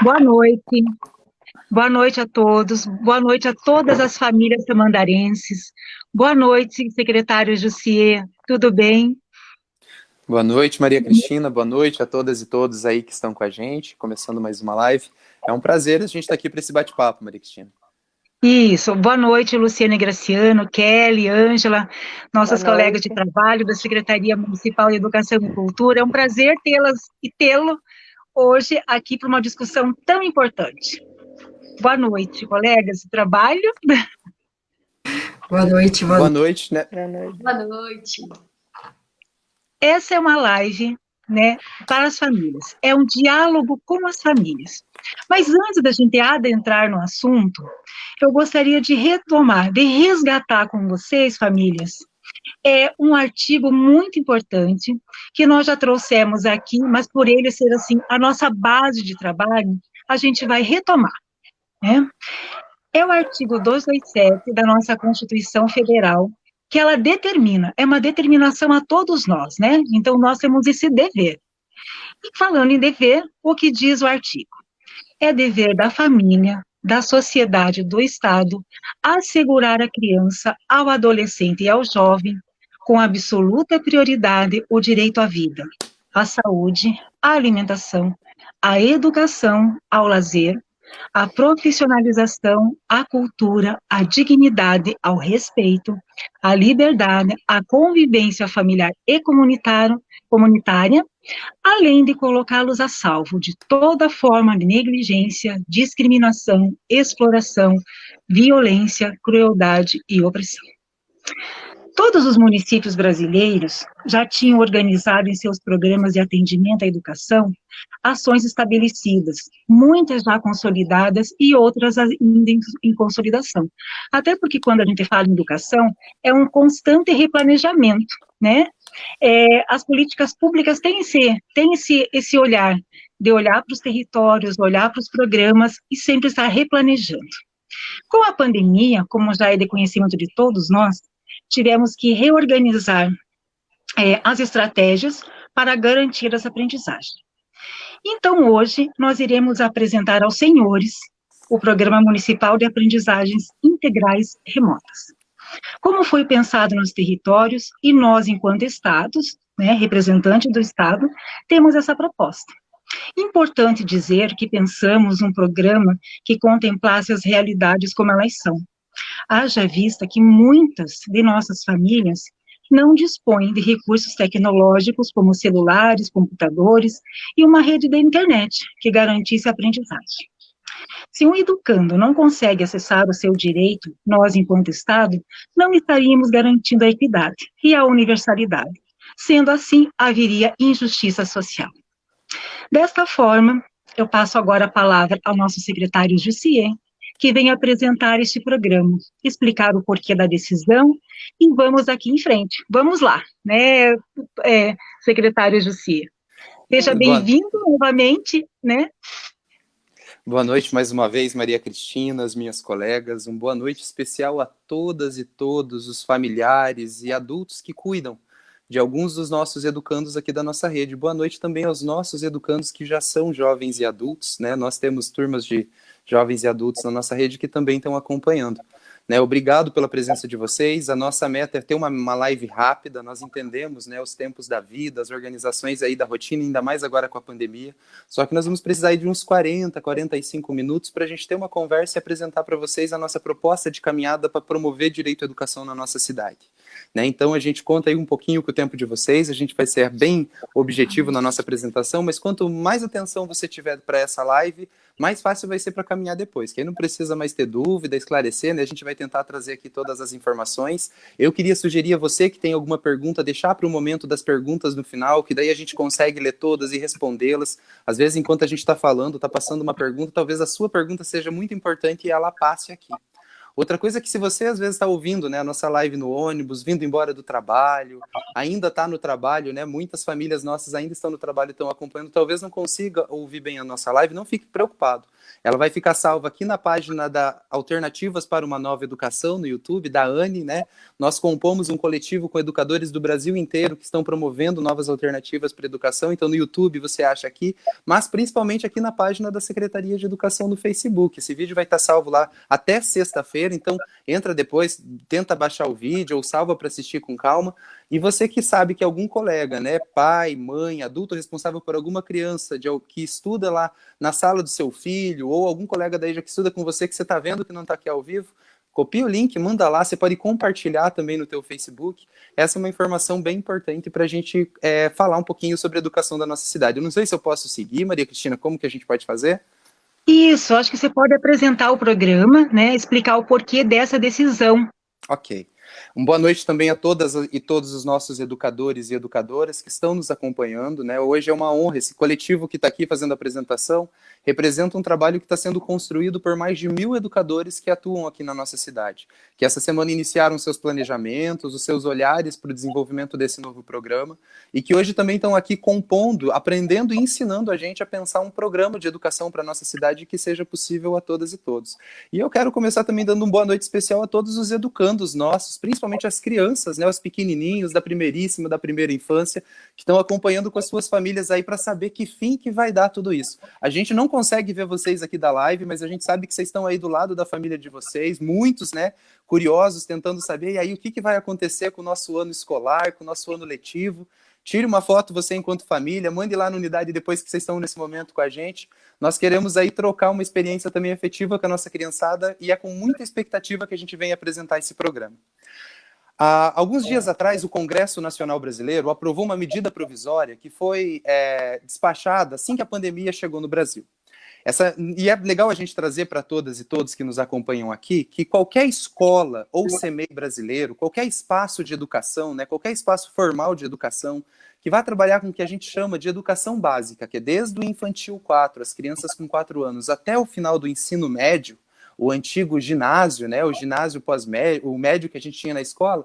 Boa noite, boa noite a todos, boa noite a todas as famílias tamandarenses, boa noite, secretário Jussier, tudo bem? Boa noite, Maria Cristina, boa noite a todas e todos aí que estão com a gente, começando mais uma live. É um prazer a gente estar aqui para esse bate-papo, Maria Cristina. Isso, boa noite, Luciane Graciano, Kelly, Ângela, Boa nossas colegas de noite. trabalho da Secretaria Municipal de Educação e Cultura, é um prazer tê-las e tê-lo hoje aqui para uma discussão tão importante. Boa noite, colegas de trabalho. Boa noite, Boa noite, né? Boa noite. Boa noite. Essa é uma live, né, para as famílias. É um diálogo com as famílias. Mas antes da gente adentrar no assunto, eu gostaria de retomar, de resgatar com vocês, famílias, um artigo muito importante que nós já trouxemos aqui, mas por ele ser assim a nossa base de trabalho, a gente vai retomar, né? É o artigo 227 da nossa Constituição Federal, que ela determina, é uma determinação a todos nós, né? Então, nós temos esse dever. E falando em dever, o que diz o artigo? É dever da família, da sociedade, do Estado, assegurar à criança, ao adolescente e ao jovem, com absoluta prioridade, o direito à vida, à saúde, à alimentação, à educação, ao lazer, à profissionalização, à cultura, à dignidade, ao respeito, à liberdade, à convivência familiar e comunitária, além de colocá-los a salvo de toda forma de negligência, discriminação, exploração, violência, crueldade e opressão. Todos os municípios brasileiros já tinham organizado em seus programas de atendimento à educação ações estabelecidas, muitas já consolidadas e outras ainda em consolidação. Até porque quando a gente fala em educação, é um constante replanejamento, né? As políticas públicas têm esse olhar, de olhar para os territórios, olhar para os programas e sempre estar replanejando. Com a pandemia, como já é de conhecimento de todos nós, tivemos que reorganizar as estratégias para garantir essa aprendizagem. Então, hoje, nós iremos apresentar aos senhores o Programa Municipal de Aprendizagens Integrais Remotas. Como foi pensado nos territórios, e nós, enquanto Estados, né, representante do Estado, temos essa proposta. Importante dizer que pensamos um programa que contemplasse as realidades como elas são. Haja vista que muitas de nossas famílias não dispõem de recursos tecnológicos como celulares, computadores e uma rede de internet que garantisse a aprendizagem. Se um educando não consegue acessar o seu direito, nós, enquanto Estado, não estaríamos garantindo a equidade e a universalidade. Sendo assim, haveria injustiça social. Desta forma, eu passo agora a palavra ao nosso secretário Jussier, que vem apresentar este programa, explicar o porquê da decisão, e vamos aqui em frente. Vamos lá, né, secretário Jussier? Seja bem-vindo novamente, né? Boa noite mais uma vez, Maria Cristina, as minhas colegas. Uma boa noite especial a todas e todos os familiares e adultos que cuidam de alguns dos nossos educandos aqui da nossa rede. Boa noite também aos nossos educandos que já são jovens e adultos, né? Nós temos turmas de jovens e adultos na nossa rede que também estão acompanhando. Né, obrigado pela presença de vocês. A nossa meta é ter uma live rápida. Nós entendemos, né, os tempos da vida, as organizações aí da rotina, ainda mais agora com a pandemia. Só que nós vamos precisar de uns 45 minutos para a gente ter uma conversa e apresentar para vocês a nossa proposta de caminhada para promover direito à educação na nossa cidade. Né, então a gente conta aí um pouquinho com o tempo de vocês. A gente vai ser bem objetivo na nossa apresentação, mas quanto mais atenção você tiver para essa live, mais fácil vai ser para caminhar depois, que aí não precisa mais ter dúvida, esclarecer, né? A gente vai tentar trazer aqui todas as informações. Eu queria sugerir a você que tem alguma pergunta, deixar para o momento das perguntas no final, que daí a gente consegue ler todas e respondê-las. Às vezes, enquanto a gente está falando, está passando uma pergunta, talvez a sua pergunta seja muito importante e ela passe aqui. Outra coisa é que se você às vezes está ouvindo, né, a nossa live no ônibus, vindo embora do trabalho, ainda está no trabalho, né, muitas famílias nossas ainda estão no trabalho e estão acompanhando, talvez não consiga ouvir bem a nossa live, não fique preocupado. Ela vai ficar salva aqui na página da Alternativas para uma Nova Educação, no YouTube, da ANE, né? Nós compomos um coletivo com educadores do Brasil inteiro que estão promovendo novas alternativas para a educação, então no YouTube você acha aqui, mas principalmente aqui na página da Secretaria de Educação no Facebook. Esse vídeo vai estar salvo lá até sexta-feira, então entra depois, tenta baixar o vídeo ou salva para assistir com calma. E você que sabe que algum colega, né, pai, mãe, adulto responsável por alguma criança que estuda lá na sala do seu filho, ou algum colega daí já que estuda com você, que você está vendo que não está aqui ao vivo, copia o link, manda lá, você pode compartilhar também no teu Facebook. Essa é uma informação bem importante para a gente falar um pouquinho sobre a educação da nossa cidade. Eu não sei se eu posso seguir, Maria Cristina, como que a gente pode fazer? Isso, acho que você pode apresentar o programa, né, explicar o porquê dessa decisão. Ok. Uma boa noite também a todas e todos os nossos educadores e educadoras que estão nos acompanhando, né? Hoje é uma honra, esse coletivo que está aqui fazendo a apresentação representa um trabalho que está sendo construído por mais de 1.000 educadores que atuam aqui na nossa cidade, que essa semana iniciaram seus planejamentos, os seus olhares para o desenvolvimento desse novo programa, e que hoje também estão aqui compondo, aprendendo e ensinando a gente a pensar um programa de educação para a nossa cidade que seja possível a todas e todos. E eu quero começar também dando uma boa noite especial a todos os educandos nossos, principalmente as crianças, né, os pequenininhos da primeiríssima, da primeira infância, que estão acompanhando com as suas famílias aí para saber que fim que vai dar tudo isso. A gente não consegue ver vocês aqui da live, mas a gente sabe que vocês estão aí do lado da família de vocês, muitos, né, curiosos, tentando saber, e aí o que vai acontecer com o nosso ano escolar, com o nosso ano letivo. Tire uma foto você enquanto família, mande lá na unidade depois que vocês estão nesse momento com a gente. Nós queremos aí trocar uma experiência também afetiva com a nossa criançada e é com muita expectativa que a gente vem apresentar esse programa. Há alguns dias atrás, o Congresso Nacional Brasileiro aprovou uma medida provisória que foi despachada assim que a pandemia chegou no Brasil. E é legal a gente trazer para todas e todos que nos acompanham aqui que qualquer escola ou CMEI brasileiro, qualquer espaço de educação, né, qualquer espaço formal de educação, que vai trabalhar com o que a gente chama de educação básica, que é desde o infantil 4, as crianças com 4 anos, até o final do ensino médio, o antigo ginásio, né, o ginásio pós-médio, o médio que a gente tinha na escola,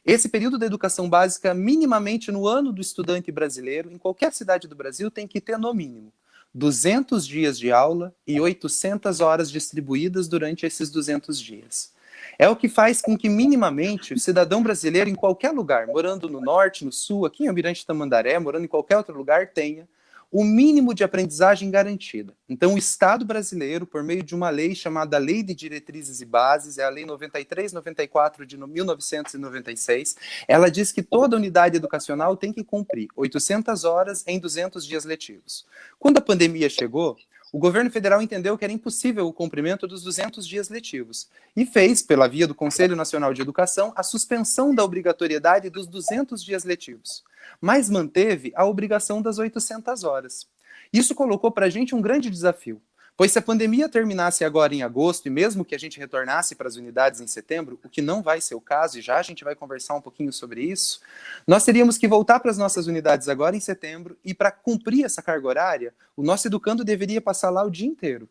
esse período da educação básica, minimamente no ano do estudante brasileiro, em qualquer cidade do Brasil, tem que ter no mínimo 200 dias de aula e 800 horas distribuídas durante esses 200 dias. É o que faz com que, minimamente, o cidadão brasileiro, em qualquer lugar, morando no norte, no sul, aqui em Almirante Tamandaré, morando em qualquer outro lugar, tenha o mínimo de aprendizagem garantida. Então, o Estado brasileiro, por meio de uma lei chamada Lei de Diretrizes e Bases, é a Lei 93/94 de 1996, ela diz que toda unidade educacional tem que cumprir 800 horas em 200 dias letivos. Quando a pandemia chegou, o governo federal entendeu que era impossível o cumprimento dos 200 dias letivos e fez, pela via do Conselho Nacional de Educação, a suspensão da obrigatoriedade dos 200 dias letivos, mas manteve a obrigação das 800 horas. Isso colocou para a gente um grande desafio, pois se a pandemia terminasse agora em agosto e mesmo que a gente retornasse para as unidades em setembro, o que não vai ser o caso, e já a gente vai conversar um pouquinho sobre isso, nós teríamos que voltar para as nossas unidades agora em setembro e para cumprir essa carga horária, o nosso educando deveria passar lá o dia inteiro.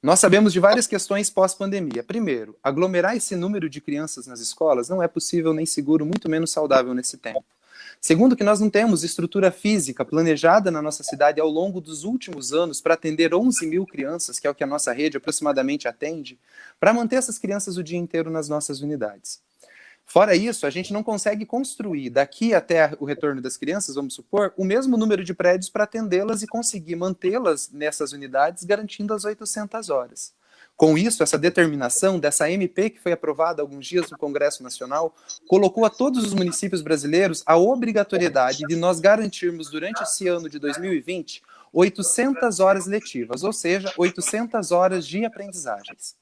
Nós sabemos de várias questões pós-pandemia. Primeiro, aglomerar esse número de crianças nas escolas não é possível nem seguro, muito menos saudável nesse tempo. Segundo, que nós não temos estrutura física planejada na nossa cidade ao longo dos últimos anos para atender 11.000 crianças, que é o que a nossa rede aproximadamente atende, para manter essas crianças o dia inteiro nas nossas unidades. Fora isso, a gente não consegue construir daqui até o retorno das crianças, vamos supor, o mesmo número de prédios para atendê-las e conseguir mantê-las nessas unidades, garantindo as 800 horas. Com isso, essa determinação dessa MP que foi aprovada há alguns dias no Congresso Nacional, colocou a todos os municípios brasileiros a obrigatoriedade de nós garantirmos durante esse ano de 2020 800 horas letivas, ou seja, 800 horas de aprendizagens.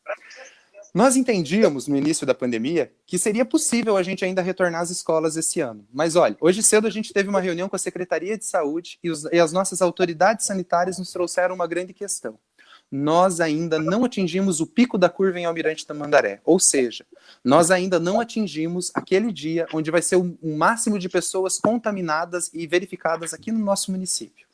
Nós entendíamos no início da pandemia que seria possível a gente ainda retornar às escolas esse ano. Mas olha, hoje cedo a gente teve uma reunião com a Secretaria de Saúde e as nossas autoridades sanitárias nos trouxeram uma grande questão. Nós ainda não atingimos o pico da curva em Almirante Tamandaré. Ou seja, nós ainda não atingimos aquele dia onde vai ser o máximo de pessoas contaminadas e verificadas aqui no nosso município.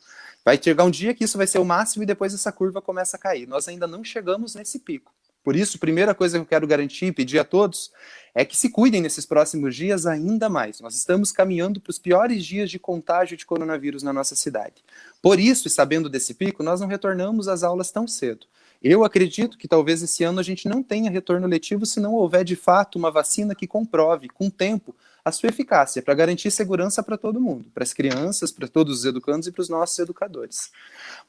Vai chegar um dia que isso vai ser o máximo e depois essa curva começa a cair. Nós ainda não chegamos nesse pico. Por isso, a primeira coisa que eu quero garantir e pedir a todos é que se cuidem nesses próximos dias ainda mais. Nós estamos caminhando para os piores dias de contágio de coronavírus na nossa cidade. Por isso, e sabendo desse pico, nós não retornamos às aulas tão cedo. Eu acredito que talvez esse ano a gente não tenha retorno letivo se não houver de fato uma vacina que comprove, com o tempo, a sua eficácia, para garantir segurança para todo mundo, para as crianças, para todos os educandos e para os nossos educadores.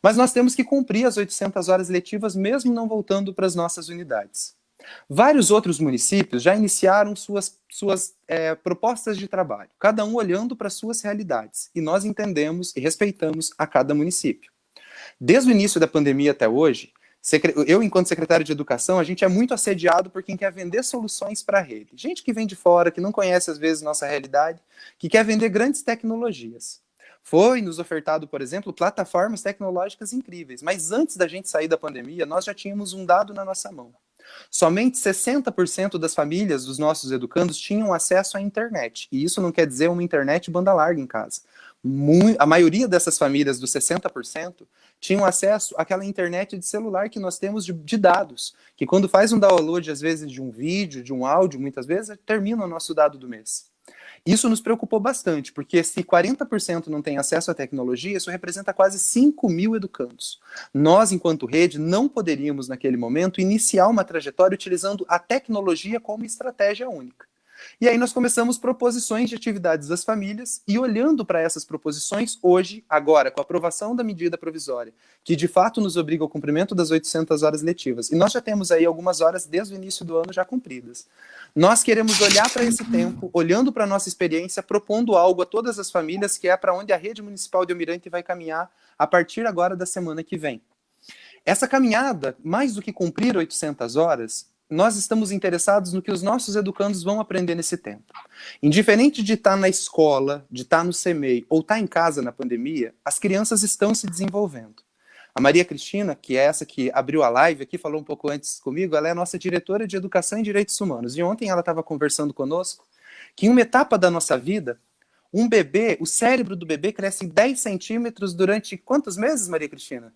Mas nós temos que cumprir as 800 horas letivas, mesmo não voltando para as nossas unidades. Vários outros municípios já iniciaram suas propostas de trabalho, cada um olhando para suas realidades, e nós entendemos e respeitamos a cada município. Desde o início da pandemia até hoje, eu, enquanto secretário de Educação, a gente é muito assediado por quem quer vender soluções para a rede. Gente que vem de fora, que não conhece, às vezes, nossa realidade, que quer vender grandes tecnologias. Foi nos ofertado, por exemplo, plataformas tecnológicas incríveis, mas antes da gente sair da pandemia, nós já tínhamos um dado na nossa mão. Somente 60% das famílias dos nossos educandos tinham acesso à internet, e isso não quer dizer uma internet banda larga em casa. A maioria dessas famílias, dos 60%, tinham acesso àquela internet de celular que nós temos de dados, que quando faz um download, às vezes, de um vídeo, de um áudio, muitas vezes, termina o nosso dado do mês. Isso nos preocupou bastante, porque se 40% não tem acesso à tecnologia, isso representa quase 5 mil educandos. Nós, enquanto rede, não poderíamos, naquele momento, iniciar uma trajetória utilizando a tecnologia como estratégia única. E aí nós começamos proposições de atividades das famílias, e olhando para essas proposições, hoje, agora, com a aprovação da medida provisória, que de fato nos obriga ao cumprimento das 800 horas letivas, e nós já temos aí algumas horas desde o início do ano já cumpridas. Nós queremos olhar para esse tempo, olhando para a nossa experiência, propondo algo a todas as famílias, que é para onde a rede municipal de Almirante vai caminhar a partir agora da semana que vem. Essa caminhada, mais do que cumprir 800 horas, nós estamos interessados no que os nossos educandos vão aprender nesse tempo. Indiferente de estar na escola, de estar no CEMEI ou estar em casa na pandemia, as crianças estão se desenvolvendo. A Maria Cristina, que é essa que abriu a live aqui, falou um pouco antes comigo, ela é a nossa diretora de Educação e Direitos Humanos. E ontem ela estava conversando conosco que em uma etapa da nossa vida, um bebê, o cérebro do bebê cresce em 10 centímetros durante quantos meses, Maria Cristina?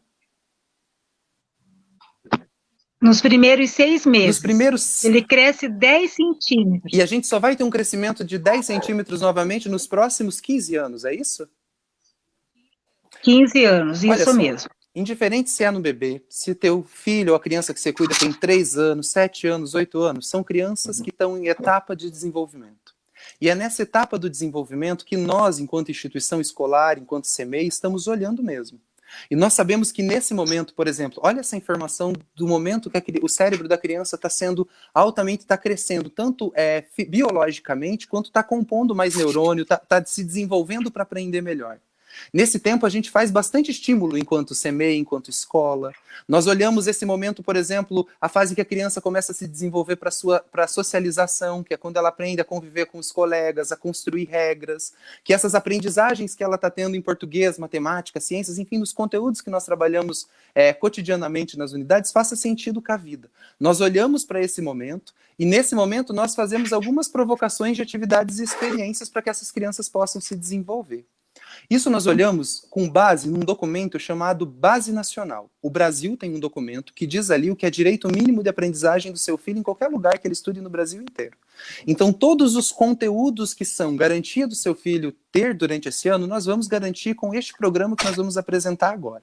Nos primeiros 6 meses. Nos primeiros... Ele cresce 10 centímetros. E a gente só vai ter um crescimento de 10 centímetros novamente nos próximos 15 anos, é isso? 15 anos, Olha isso só, mesmo. Indiferente se é no bebê, se teu filho ou a criança que você cuida tem 3 anos, 7 anos, 8 anos, são crianças que estão em etapa de desenvolvimento. E é nessa etapa do desenvolvimento que nós, enquanto instituição escolar, enquanto CEMEI, estamos olhando mesmo. E nós sabemos que nesse momento, por exemplo, olha essa informação do momento que o cérebro da criança está sendo altamente, está crescendo, tanto biologicamente, quanto está compondo mais neurônio, está se desenvolvendo para aprender melhor. Nesse tempo, a gente faz bastante estímulo enquanto CEMEI, enquanto escola. Nós olhamos esse momento, por exemplo, a fase que a criança começa a se desenvolver para a socialização, que é quando ela aprende a conviver com os colegas, a construir regras, que essas aprendizagens que ela está tendo em português, matemática, ciências, enfim, nos conteúdos que nós trabalhamos cotidianamente nas unidades, faça sentido com a vida. Nós olhamos para esse momento e, nesse momento, nós fazemos algumas provocações de atividades e experiências para que essas crianças possam se desenvolver. Isso nós olhamos com base num documento chamado Base Nacional. O Brasil tem um documento que diz ali o que é direito mínimo de aprendizagem do seu filho em qualquer lugar que ele estude no Brasil inteiro. Então, todos os conteúdos que são garantia do seu filho ter durante esse ano, nós vamos garantir com este programa que nós vamos apresentar agora.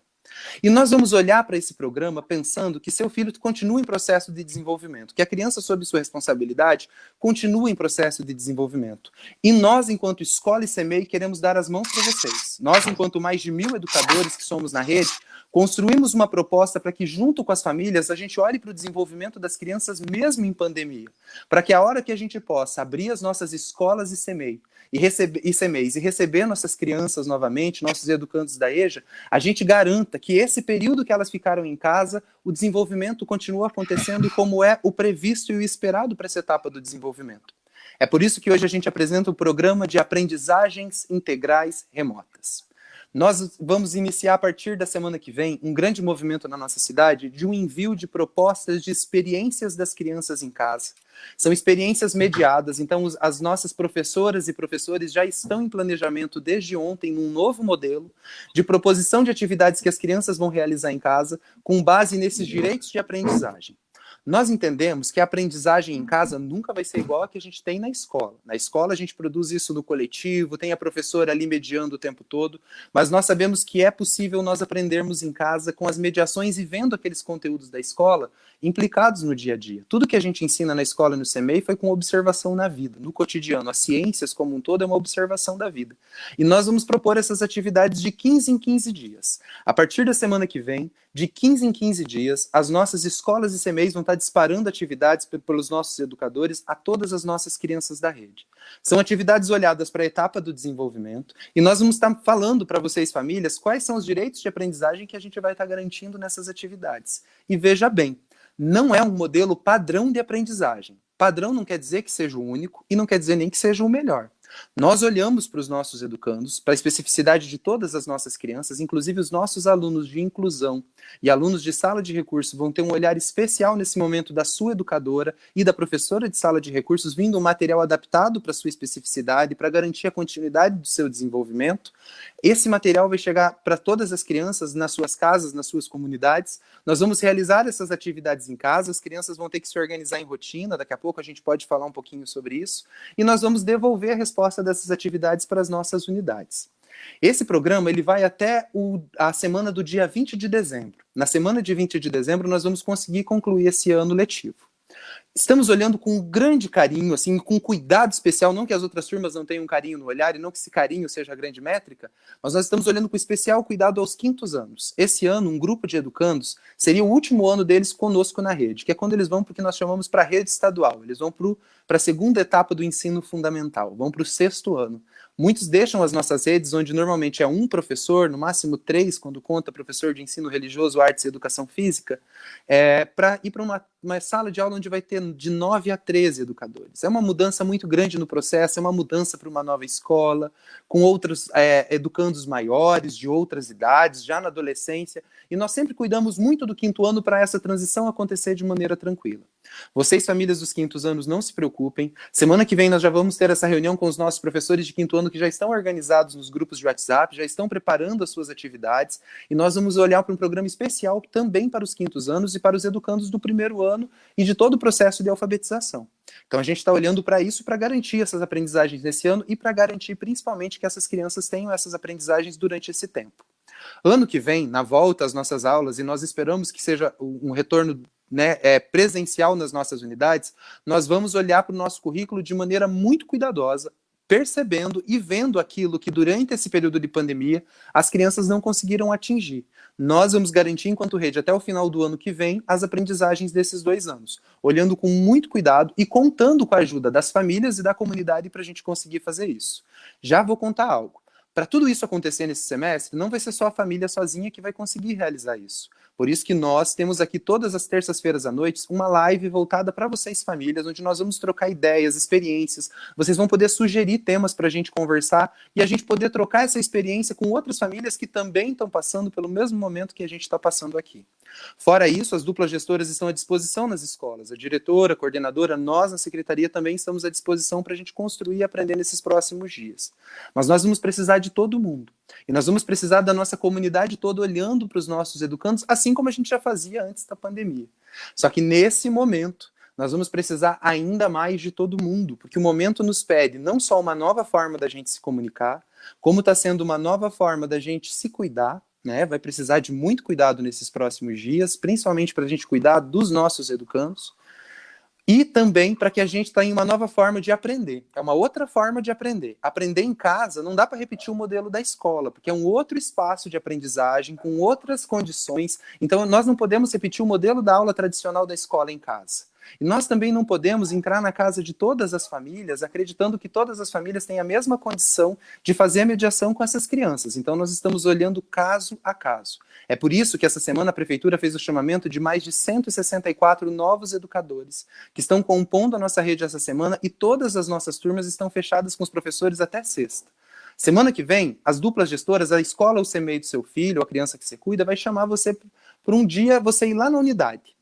E nós vamos olhar para esse programa pensando que seu filho continua em processo de desenvolvimento, que a criança, sob sua responsabilidade, continua em processo de desenvolvimento. E nós, enquanto escola e CEMEI, queremos dar as mãos para vocês. Nós, enquanto mais de 1.000 educadores que somos na rede, construímos uma proposta para que, junto com as famílias, a gente olhe para o desenvolvimento das crianças mesmo em pandemia, para que a hora que a gente possa abrir as nossas escolas e CEMEI, e CEMEIs, e receber nossas crianças novamente, nossos educandos da EJA, a gente garanta que esse período que elas ficaram em casa, o desenvolvimento continua acontecendo como é o previsto e o esperado para essa etapa do desenvolvimento. É por isso que hoje a gente apresenta o programa de aprendizagens integrais remotas. Nós vamos iniciar a partir da semana que vem um grande movimento na nossa cidade de um envio de propostas de experiências das crianças em casa. São experiências mediadas, então as nossas professoras e professores já estão em planejamento desde ontem num novo modelo de proposição de atividades que as crianças vão realizar em casa com base nesses direitos de aprendizagem. Nós entendemos que a aprendizagem em casa nunca vai ser igual a que a gente tem na escola. Na escola a gente produz isso no coletivo, tem a professora ali mediando o tempo todo, mas nós sabemos que é possível nós aprendermos em casa com as mediações e vendo aqueles conteúdos da escola implicados no dia a dia. Tudo que a gente ensina na escola e no CMEI foi com observação na vida, no cotidiano. As ciências como um todo é uma observação da vida. E nós vamos propor essas atividades de 15 em 15 dias. A partir da semana que vem, de 15 em 15 dias, as nossas escolas e CMEIs vão estar disparando atividades pelos nossos educadores a todas as nossas crianças da rede. São atividades olhadas para a etapa do desenvolvimento e nós vamos estar falando para vocês, famílias, quais são os direitos de aprendizagem que a gente vai estar garantindo nessas atividades. E veja bem, não é um modelo padrão de aprendizagem. Padrão não quer dizer que seja o único e não quer dizer nem que seja o melhor. Nós olhamos para os nossos educandos, para a especificidade de todas as nossas crianças, inclusive os nossos alunos de inclusão e alunos de sala de recursos vão ter um olhar especial nesse momento da sua educadora e da professora de sala de recursos, vindo um material adaptado para a sua especificidade, para garantir a continuidade do seu desenvolvimento. Esse material vai chegar para todas as crianças nas suas casas, nas suas comunidades. Nós vamos realizar essas atividades em casa, as crianças vão ter que se organizar em rotina, daqui a pouco a gente pode falar um pouquinho sobre isso, e nós vamos devolver a resposta dessas atividades para as nossas unidades. Esse programa ele vai até a semana do dia 20 de dezembro. Na semana de 20 de dezembro, nós vamos conseguir concluir esse ano letivo. Estamos olhando com grande carinho, assim, com cuidado especial, não que as outras turmas não tenham carinho no olhar, e não que esse carinho seja a grande métrica, mas nós estamos olhando com especial cuidado aos quintos anos. Esse ano, um grupo de educandos, seria o último ano deles conosco na rede, que é quando eles vão para o que nós chamamos para a rede estadual, eles vão para a segunda etapa do ensino fundamental, vão para o sexto ano. Muitos deixam as nossas redes, onde normalmente é um professor, no máximo 3, quando conta professor de ensino religioso, artes e educação física, para ir para uma sala de aula onde vai ter de 9 a 13 educadores. É uma mudança muito grande no processo, é uma mudança para uma nova escola, com outros educandos maiores, de outras idades, já na adolescência, e nós sempre cuidamos muito do quinto ano para essa transição acontecer de maneira tranquila. Vocês, famílias dos quintos anos, não se preocupem. Semana que vem nós já vamos ter essa reunião com os nossos professores de quinto ano que já estão organizados nos grupos de WhatsApp, já estão preparando as suas atividades, e nós vamos olhar para um programa especial também para os quintos anos e para os educandos do primeiro ano e de todo o processo de alfabetização. Então a gente está olhando para isso para garantir essas aprendizagens nesse ano e para garantir principalmente que essas crianças tenham essas aprendizagens durante esse tempo. Ano que vem, na volta às nossas aulas, e nós esperamos que seja um retorno presencial nas nossas unidades, nós vamos olhar para o nosso currículo de maneira muito cuidadosa, percebendo e vendo aquilo que durante esse período de pandemia as crianças não conseguiram atingir. Nós vamos garantir, enquanto rede, até o final do ano que vem, as aprendizagens desses 2 anos, olhando com muito cuidado e contando com a ajuda das famílias e da comunidade para a gente conseguir fazer isso. Já vou contar algo. Para tudo isso acontecer nesse semestre, não vai ser só a família sozinha que vai conseguir realizar isso. Por isso que nós temos aqui todas as terças-feiras à noite uma live voltada para vocês, famílias, onde nós vamos trocar ideias, experiências. Vocês vão poder sugerir temas para a gente conversar e a gente poder trocar essa experiência com outras famílias que também estão passando pelo mesmo momento que a gente está passando aqui. Fora isso, as duplas gestoras estão à disposição nas escolas. A diretora, a coordenadora, nós na secretaria também estamos à disposição para a gente construir e aprender nesses próximos dias. Mas nós vamos precisar de todo mundo. E nós vamos precisar da nossa comunidade toda olhando para os nossos educandos, assim como a gente já fazia antes da pandemia. Só que nesse momento, nós vamos precisar ainda mais de todo mundo, porque o momento nos pede não só uma nova forma da gente se comunicar, como está sendo uma nova forma da gente se cuidar, né? Vai precisar de muito cuidado nesses próximos dias, principalmente para a gente cuidar dos nossos educandos, e também para que a gente tenha uma nova forma de aprender. É uma outra forma de aprender. Aprender em casa não dá para repetir o modelo da escola, porque é um outro espaço de aprendizagem, com outras condições. Então, nós não podemos repetir o modelo da aula tradicional da escola em casa. E nós também não podemos entrar na casa de todas as famílias acreditando que todas as famílias têm a mesma condição de fazer a mediação com essas crianças. Então, nós estamos olhando caso a caso. É por isso que essa semana a Prefeitura fez o chamamento de mais de 164 novos educadores que estão compondo a nossa rede essa semana e todas as nossas turmas estão fechadas com os professores até sexta. Semana que vem, as duplas gestoras, a escola ou o CMEI do seu filho, ou a criança que você cuida, vai chamar você por um dia, você ir lá na unidade.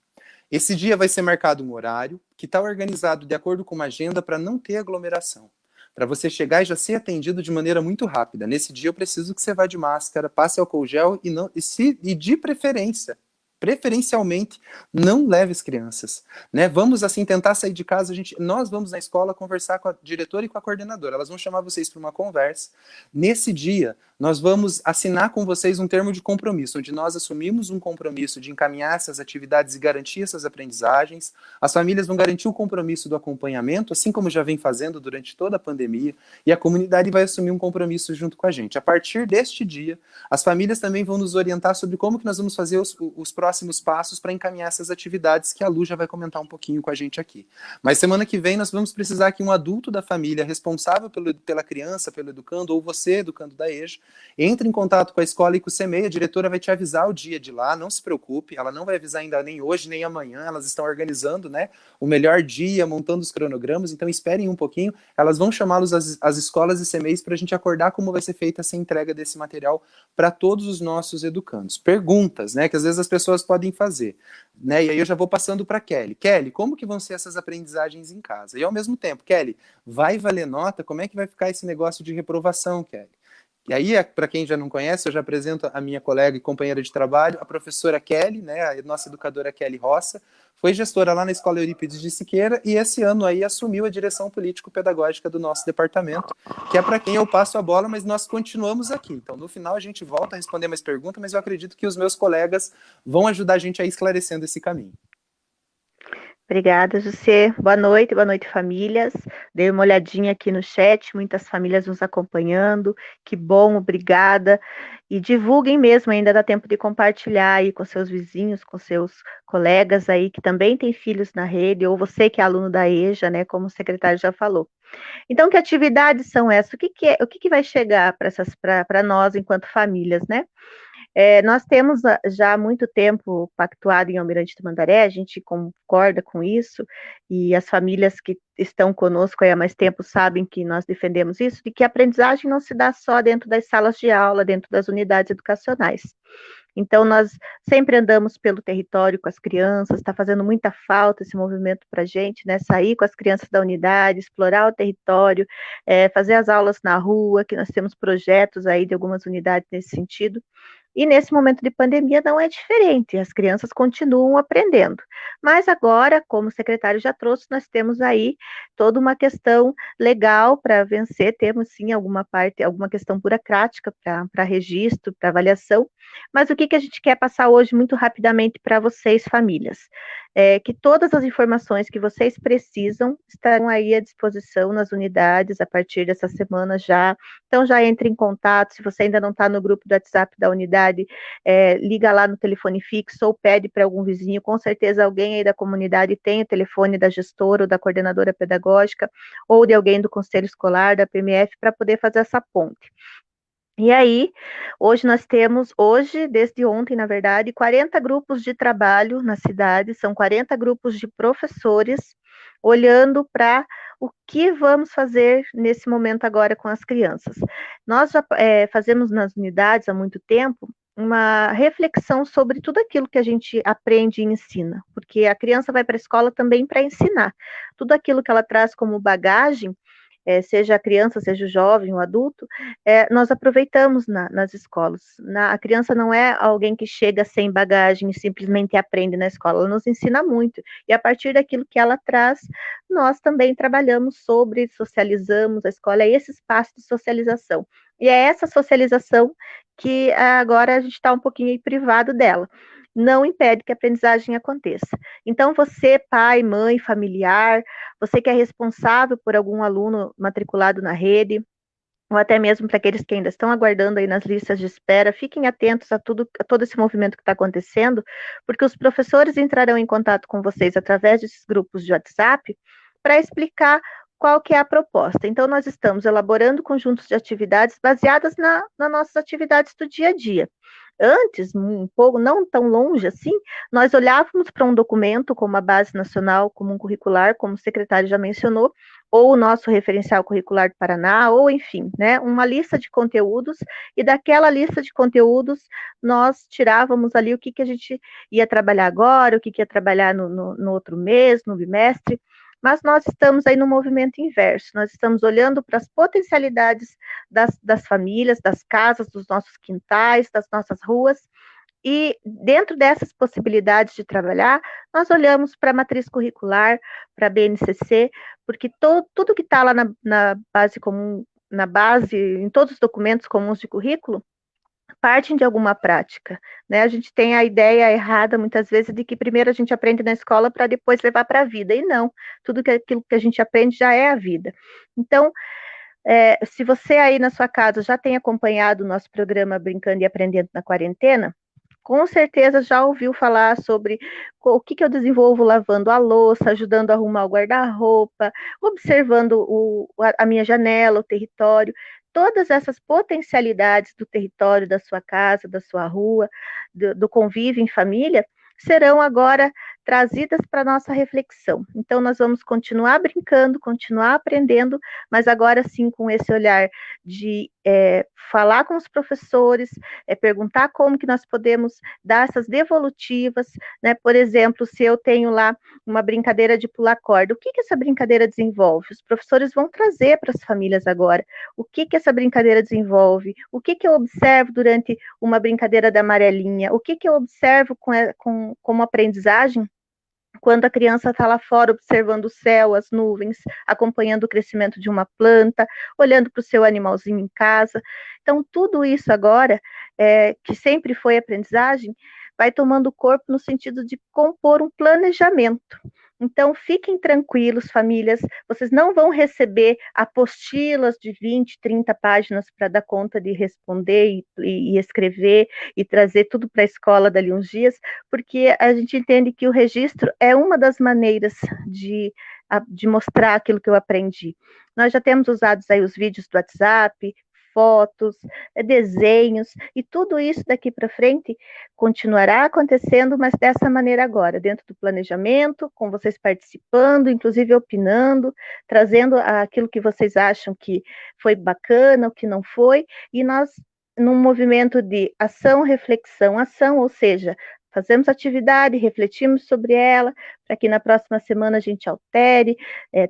Esse dia vai ser marcado um horário que está organizado de acordo com uma agenda para não ter aglomeração. Para você chegar e já ser atendido de maneira muito rápida. Nesse dia eu preciso que você vá de máscara, passe álcool gel e de preferência, preferencialmente, não leve as crianças, né? Vamos, assim, tentar sair de casa, nós vamos na escola conversar com a diretora e com a coordenadora, elas vão chamar vocês para uma conversa. Nesse dia, nós vamos assinar com vocês um termo de compromisso, onde nós assumimos um compromisso de encaminhar essas atividades e garantir essas aprendizagens. As famílias vão garantir o compromisso do acompanhamento, assim como já vem fazendo durante toda a pandemia, e a comunidade vai assumir um compromisso junto com a gente. A partir deste dia, as famílias também vão nos orientar sobre como que nós vamos fazer os próximos passos para encaminhar essas atividades, que a Lu já vai comentar um pouquinho com a gente aqui. Mas semana que vem nós vamos precisar que um adulto da família responsável pela criança, pelo educando, ou você, educando da EJA, entre em contato com a escola e com o CEMEI, a diretora vai te avisar o dia de lá, não se preocupe, ela não vai avisar ainda nem hoje, nem amanhã, elas estão organizando, né, o melhor dia, montando os cronogramas, então esperem um pouquinho, elas vão chamá-los às escolas e CEMEIs para a gente acordar como vai ser feita essa entrega desse material para todos os nossos educandos. Perguntas, né, que às vezes as pessoas podem fazer, né, e aí eu já vou passando para Kelly. Kelly, como que vão ser essas aprendizagens em casa? E ao mesmo tempo, Kelly, vai valer nota? Como é que vai ficar esse negócio de reprovação, Kelly? E aí, para quem já não conhece, eu já apresento a minha colega e companheira de trabalho, a professora Kelly, né, a nossa educadora Kelly Roça, foi gestora lá na Escola Eurípides de Siqueira e esse ano aí assumiu a direção político-pedagógica do nosso departamento, que é para quem eu passo a bola, mas nós continuamos aqui. Então, no final, a gente volta a responder mais perguntas, mas eu acredito que os meus colegas vão ajudar a gente a ir esclarecendo esse caminho. Obrigada, José. Boa noite, famílias. Dei uma olhadinha aqui no chat, muitas famílias nos acompanhando. Que bom, obrigada. E divulguem mesmo, ainda dá tempo de compartilhar aí com seus vizinhos, com seus colegas aí que também têm filhos na rede, ou você que é aluno da EJA, né, como o secretário já falou. Então, que atividades são essas? O que vai chegar para nós enquanto famílias, né? Nós temos já há muito tempo pactuado em Almirante Tamandaré, a gente concorda com isso, e as famílias que estão conosco há mais tempo sabem que nós defendemos isso, de que a aprendizagem não se dá só dentro das salas de aula, dentro das unidades educacionais. Então, nós sempre andamos pelo território com as crianças, está fazendo muita falta esse movimento para a gente, né? Sair com as crianças da unidade, explorar o território, fazer as aulas na rua, que nós temos projetos aí de algumas unidades nesse sentido. E nesse momento de pandemia não é diferente, as crianças continuam aprendendo. Mas agora, como o secretário já trouxe, nós temos aí toda uma questão legal para vencer, temos sim alguma questão burocrática para registro, para avaliação, mas o que a gente quer passar hoje muito rapidamente para vocês, famílias? Que todas as informações que vocês precisam estarão aí à disposição nas unidades a partir dessa semana já. Então já entre em contato, se você ainda não está no grupo do WhatsApp da unidade, liga lá no telefone fixo ou pede para algum vizinho, com certeza alguém aí da comunidade tem o telefone da gestora ou da coordenadora pedagógica ou de alguém do conselho escolar, da PMF, para poder fazer essa ponte. E aí, desde ontem, na verdade, 40 grupos de trabalho na cidade, são 40 grupos de professores olhando para o que vamos fazer nesse momento agora com as crianças. Nós já fazemos nas unidades há muito tempo uma reflexão sobre tudo aquilo que a gente aprende e ensina, porque a criança vai para a escola também para ensinar. Tudo aquilo que ela traz como bagagem, seja a criança, seja o jovem, o adulto, nós aproveitamos nas escolas. A criança não é alguém que chega sem bagagem e simplesmente aprende na escola, ela nos ensina muito. E a partir daquilo que ela traz, nós também trabalhamos sobre, socializamos, a escola é esse espaço de socialização. E é essa socialização que agora a gente está um pouquinho aí privado dela. Não impede que a aprendizagem aconteça. Então, você, pai, mãe, familiar, você que é responsável por algum aluno matriculado na rede, ou até mesmo para aqueles que ainda estão aguardando aí nas listas de espera, fiquem atentos a todo esse movimento que está acontecendo, porque os professores entrarão em contato com vocês através desses grupos de WhatsApp para explicar qual que é a proposta. Então, nós estamos elaborando conjuntos de atividades baseadas nas nossas atividades do dia a dia. Antes, um pouco, não tão longe assim, nós olhávamos para um documento como a Base Nacional Comum Curricular, como o secretário já mencionou, ou o nosso referencial curricular do Paraná, ou enfim, né, uma lista de conteúdos, e daquela lista de conteúdos nós tirávamos ali o que a gente ia trabalhar agora, o que ia trabalhar no outro mês, no bimestre. Mas nós estamos aí no movimento inverso, nós estamos olhando para as potencialidades das famílias, das casas, dos nossos quintais, das nossas ruas, E dentro dessas possibilidades de trabalhar, nós olhamos para a matriz curricular, para a BNCC, porque tudo que está lá na base comum, em todos os documentos comuns de currículo, partem de alguma prática, né? A gente tem a ideia errada, muitas vezes, de que primeiro a gente aprende na escola para depois levar para a vida, e não, tudo aquilo que a gente aprende já é a vida. Então, se você aí na sua casa já tem acompanhado o nosso programa Brincando e Aprendendo na Quarentena, com certeza já ouviu falar sobre o que eu desenvolvo lavando a louça, ajudando a arrumar o guarda-roupa, observando a minha janela, o território, todas essas potencialidades do território, da sua casa, da sua rua, do convívio em família, serão agora trazidas para a nossa reflexão. Então, nós vamos continuar brincando, continuar aprendendo, mas agora sim com esse olhar de falar com os professores, perguntar como que nós podemos dar essas devolutivas, né? Por exemplo, se eu tenho lá uma brincadeira de pular corda, o que essa brincadeira desenvolve? Os professores vão trazer para as famílias agora. O que essa brincadeira desenvolve? O que eu observo durante uma brincadeira da amarelinha? O que eu observo como aprendizagem quando a criança está lá fora observando o céu, as nuvens, acompanhando o crescimento de uma planta, olhando para o seu animalzinho em casa. Então, tudo isso agora, que sempre foi aprendizagem, vai tomando corpo no sentido de compor um planejamento. Então, fiquem tranquilos, famílias, vocês não vão receber apostilas de 20, 30 páginas para dar conta de responder e escrever e trazer tudo para a escola dali uns dias, porque a gente entende que o registro é uma das maneiras de mostrar aquilo que eu aprendi. Nós já temos usado aí os vídeos do WhatsApp, fotos, desenhos, e tudo isso daqui para frente continuará acontecendo, mas dessa maneira agora, dentro do planejamento, com vocês participando, inclusive opinando, trazendo aquilo que vocês acham que foi bacana, o que não foi, e nós, num movimento de ação, reflexão, ação, ou seja, fazemos atividade, refletimos sobre ela, para que na próxima semana a gente altere,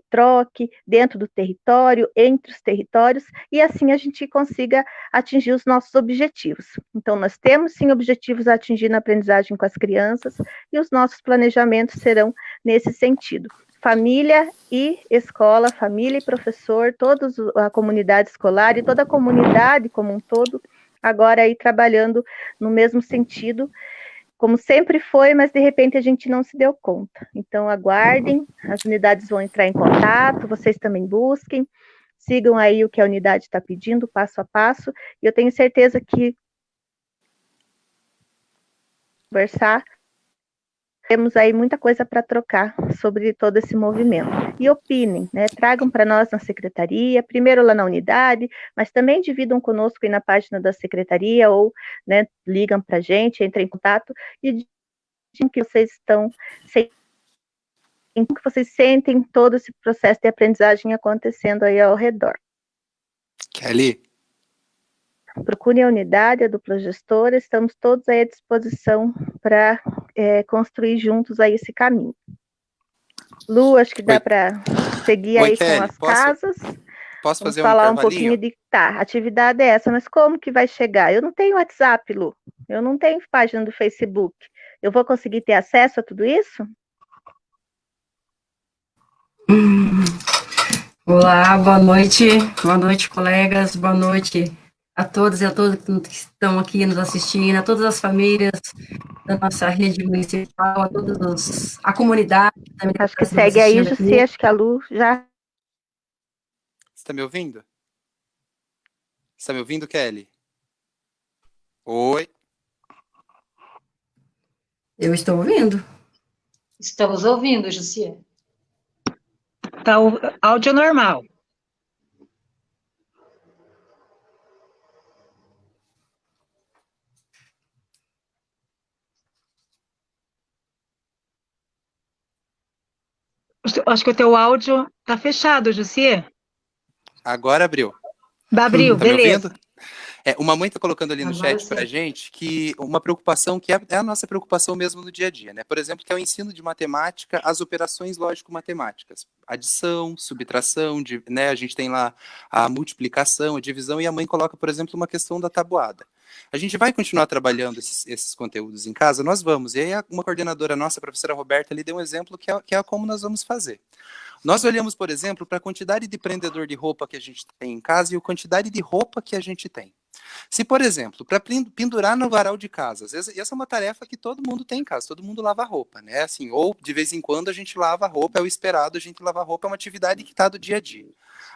troque dentro do território, entre os territórios, e assim a gente consiga atingir os nossos objetivos. Então, nós temos sim objetivos a atingir na aprendizagem com as crianças, e os nossos planejamentos serão nesse sentido. Família e escola, família e professor, toda a comunidade escolar e toda a comunidade como um todo, agora aí trabalhando no mesmo sentido, como sempre foi, mas de repente a gente não se deu conta. Então, aguardem, as unidades vão entrar em contato, vocês também busquem, sigam aí o que a unidade está pedindo, passo a passo, e eu tenho certeza que conversar, temos aí muita coisa para trocar sobre todo esse movimento. E opinem, né? Tragam para nós na secretaria, primeiro lá na unidade, mas também dividam conosco aí na página da secretaria, ou, né, ligam para a gente, entrem em contato e digam que vocês estão que vocês sentem todo esse processo de aprendizagem acontecendo aí ao redor. Kelly? Procurem a unidade, a dupla gestora, estamos todos aí à disposição para construir juntos aí esse caminho. Lu, acho que dá para seguir aí Kelly, com as casas. Posso Vamos fazer falar um pouquinho de, a atividade é essa, mas como que vai chegar? Eu não tenho WhatsApp, Lu, eu não tenho página do Facebook. Eu vou conseguir ter acesso a tudo isso? Olá, boa noite, colegas, boa noite a todos e a todas que estão aqui nos assistindo, a todas as famílias da nossa rede municipal, a comunidade. Acho que segue aí, Jussi, acho que a Lu já... Você está me ouvindo? Você está me ouvindo, Kelly? Oi? Eu estou ouvindo. Estamos ouvindo, Jussi. Tá o áudio normal. Acho que o teu áudio tá fechado, Jussi. Agora abriu. Abriu, Tá beleza. Uma mãe está colocando ali no Agora chat para a sim. gente que uma preocupação que é a nossa preocupação mesmo no dia a dia, né? Por exemplo, que é o ensino de matemática, as operações lógico-matemáticas, adição, subtração, né? A gente tem lá a multiplicação, a divisão, e a mãe coloca, por exemplo, uma questão da tabuada. A gente vai continuar trabalhando esses conteúdos em casa? Nós vamos. E aí uma coordenadora nossa, a professora Roberta, ali deu um exemplo que é como nós vamos fazer. Nós olhamos, por exemplo, para a quantidade de prendedor de roupa que a gente tem em casa e a quantidade de roupa que a gente tem. Se, por exemplo, para pendurar no varal de casa, às vezes essa é uma tarefa que todo mundo tem em casa, todo mundo lava roupa, né? Assim, ou de vez em quando a gente lava roupa, é o esperado a gente lavar roupa, é uma atividade que está do dia a dia.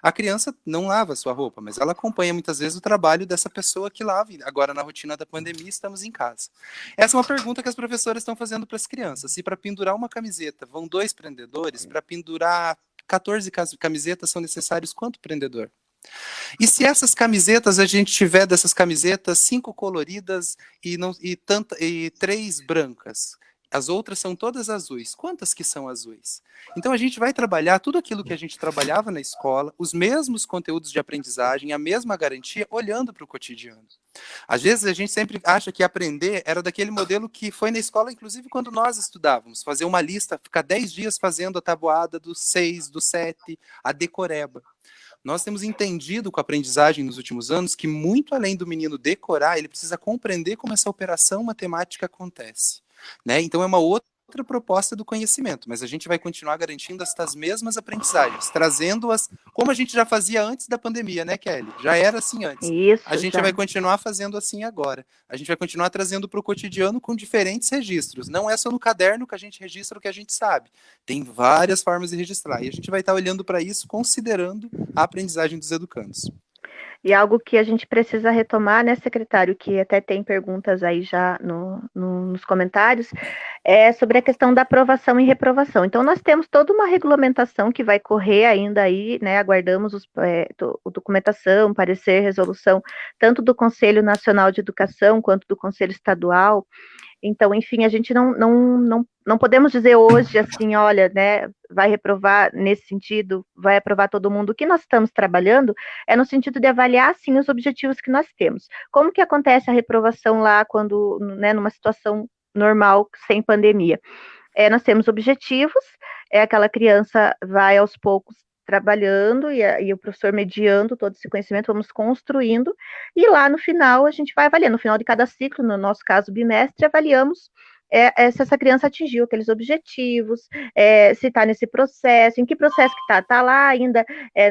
A criança não lava a sua roupa, mas ela acompanha muitas vezes o trabalho dessa pessoa que lava. Agora, na rotina da pandemia, estamos em casa. Essa é uma pergunta que as professoras estão fazendo para as crianças. Se para pendurar uma camiseta vão 2 prendedores, para pendurar 14 camisetas são necessários quanto prendedor? E se essas camisetas, a gente tiver dessas camisetas 5 coloridas e 3 brancas, as outras são todas azuis, quantas que são azuis? Então a gente vai trabalhar tudo aquilo que a gente trabalhava na escola, os mesmos conteúdos de aprendizagem, a mesma garantia, olhando para o cotidiano. Às vezes a gente sempre acha que aprender era daquele modelo que foi na escola, inclusive quando nós estudávamos, fazer uma lista, ficar 10 dias fazendo a tabuada do 6, do 7, a decoreba. Nós temos entendido com a aprendizagem nos últimos anos que muito além do menino decorar, ele precisa compreender como essa operação matemática acontece, né? Então é uma outra proposta do conhecimento, mas a gente vai continuar garantindo estas mesmas aprendizagens, trazendo-as como a gente já fazia antes da pandemia, né, Kelly? Já era assim antes. Isso, a gente vai continuar fazendo assim agora. A gente vai continuar trazendo para o cotidiano com diferentes registros. Não é só no caderno que a gente registra o que a gente sabe. Tem várias formas de registrar. E a gente vai estar olhando para isso, considerando a aprendizagem dos educandos. E algo que a gente precisa retomar, né, secretário, que até tem perguntas aí já nos comentários, é sobre a questão da aprovação e reprovação. Então, nós temos toda uma regulamentação que vai correr ainda aí, né, aguardamos documentação, parecer, resolução, tanto do Conselho Nacional de Educação, quanto do Conselho Estadual. Então, enfim, a gente não podemos dizer hoje assim, olha, né, vai reprovar nesse sentido, vai aprovar todo mundo. O que nós estamos trabalhando é no sentido de avaliar, sim, os objetivos que nós temos. Como que acontece a reprovação lá quando, né, numa situação normal, sem pandemia? Nós temos objetivos, aquela criança vai aos poucos trabalhando e o professor mediando todo esse conhecimento, vamos construindo, e lá no final a gente vai avaliando, no final de cada ciclo, no nosso caso bimestre, avaliamos se essa criança atingiu aqueles objetivos, se está nesse processo, em que processo que está, está lá ainda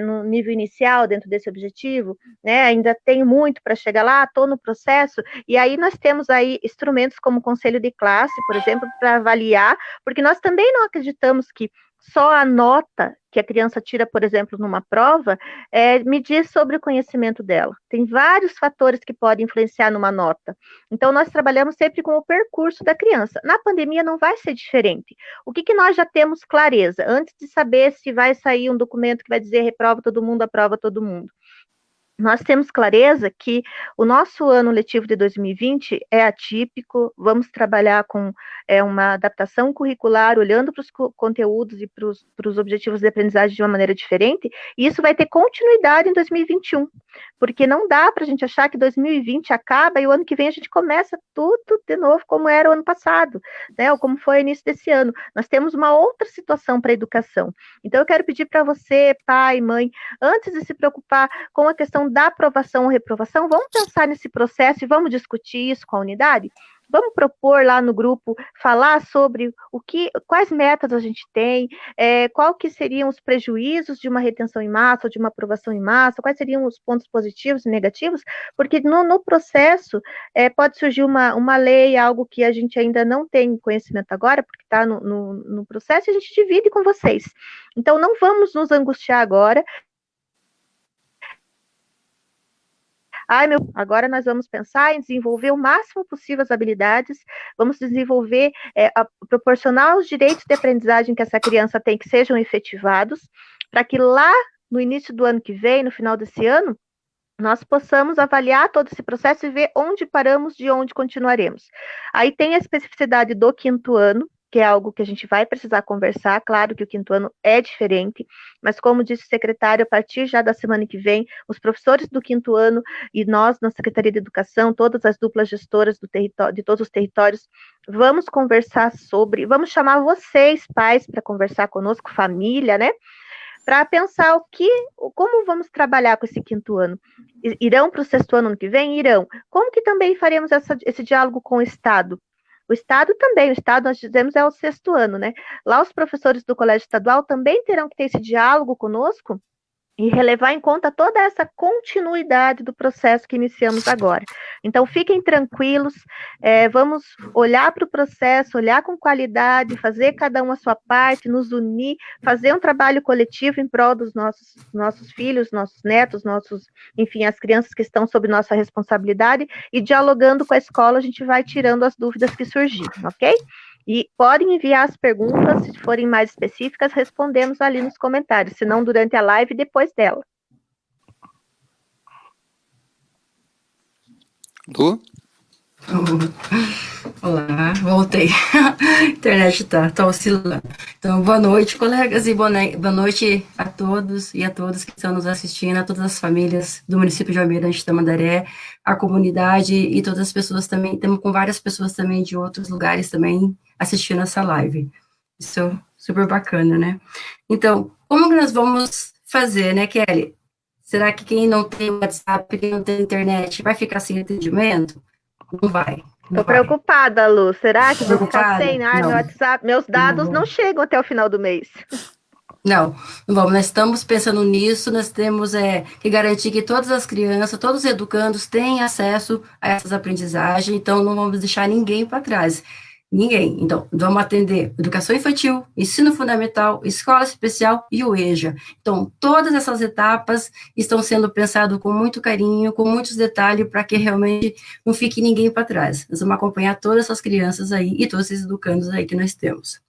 no nível inicial dentro desse objetivo, né, ainda tem muito para chegar lá, estou no processo, e aí nós temos aí instrumentos como o conselho de classe, por exemplo, para avaliar, porque nós também não acreditamos que só a nota que a criança tira, por exemplo, numa prova, me diz sobre o conhecimento dela. Tem vários fatores que podem influenciar numa nota. Então, nós trabalhamos sempre com o percurso da criança. Na pandemia não vai ser diferente. O que nós já temos clareza? Antes de saber se vai sair um documento que vai dizer reprova todo mundo, aprova todo mundo. Nós temos clareza que o nosso ano letivo de 2020 é atípico, vamos trabalhar com uma adaptação curricular, olhando para os conteúdos e para os objetivos de aprendizagem de uma maneira diferente, e isso vai ter continuidade em 2021, porque não dá para a gente achar que 2020 acaba e o ano que vem a gente começa tudo de novo como era o ano passado, né, ou como foi o início desse ano. Nós temos uma outra situação para a educação. Então eu quero pedir para você, pai, mãe, antes de se preocupar com a questão da aprovação ou reprovação, vamos pensar nesse processo e vamos discutir isso com a unidade? Vamos propor lá no grupo, falar sobre quais metas a gente tem, qual que seriam os prejuízos de uma retenção em massa ou de uma aprovação em massa, quais seriam os pontos positivos e negativos, porque no processo pode surgir uma lei, algo que a gente ainda não tem conhecimento agora, porque está no processo, e a gente divide com vocês. Então, não vamos nos angustiar agora. Agora nós vamos pensar em desenvolver o máximo possível as habilidades, vamos desenvolver, proporcionar os direitos de aprendizagem que essa criança tem que sejam efetivados, para que lá no início do ano que vem, no final desse ano, nós possamos avaliar todo esse processo e ver onde paramos, de onde continuaremos. Aí tem a especificidade do 5º ano, que é algo que a gente vai precisar conversar, claro que o 5º ano é diferente, mas como disse o secretário, a partir já da semana que vem, os professores do 5º ano e nós, na Secretaria de Educação, todas as duplas gestoras de todos os territórios, vamos conversar vamos chamar vocês, pais, para conversar conosco, família, né? para pensar como vamos trabalhar com esse quinto ano. Irão para o sexto ano que vem? Irão. Como que também faremos esse diálogo com o Estado? O Estado também, o Estado, nós dizemos, é o sexto ano, né? Lá os professores do colégio estadual também terão que ter esse diálogo conosco e levar em conta toda essa continuidade do processo que iniciamos agora. Então, fiquem tranquilos, vamos olhar para o processo, olhar com qualidade, fazer cada um a sua parte, nos unir, fazer um trabalho coletivo em prol dos nossos filhos, nossos netos, enfim, as crianças que estão sob nossa responsabilidade, e dialogando com a escola, a gente vai tirando as dúvidas que surgirem, ok? E podem enviar as perguntas, se forem mais específicas, respondemos ali nos comentários, se não durante a live e depois dela. Lu? Olá, voltei. A internet tá oscilando. Então, boa noite, colegas, e boa noite a todos e a todas que estão nos assistindo, a todas as famílias do município de Almirante Tamandaré, a comunidade e todas as pessoas também. Estamos com várias pessoas também de outros lugares também assistindo essa live. Isso é super bacana, né? Então, como que nós vamos fazer, né, Kelly? Será que quem não tem WhatsApp, quem não tem internet, vai ficar sem atendimento? Não vai. Estou preocupada, Lu. Será que vou ficar Preocupada? sem? Meu WhatsApp, meus dados não chegam até o final do mês. Não vamos. Nós estamos pensando nisso, nós temos que garantir que todas as crianças, todos os educandos tenham acesso a essas aprendizagens, então não vamos deixar ninguém para trás. Ninguém. Então, vamos atender educação infantil, ensino fundamental, escola especial e o EJA. Então, todas essas etapas estão sendo pensadas com muito carinho, com muitos detalhes, para que realmente não fique ninguém para trás. Nós vamos acompanhar todas essas crianças aí e todos esses educandos aí que nós temos.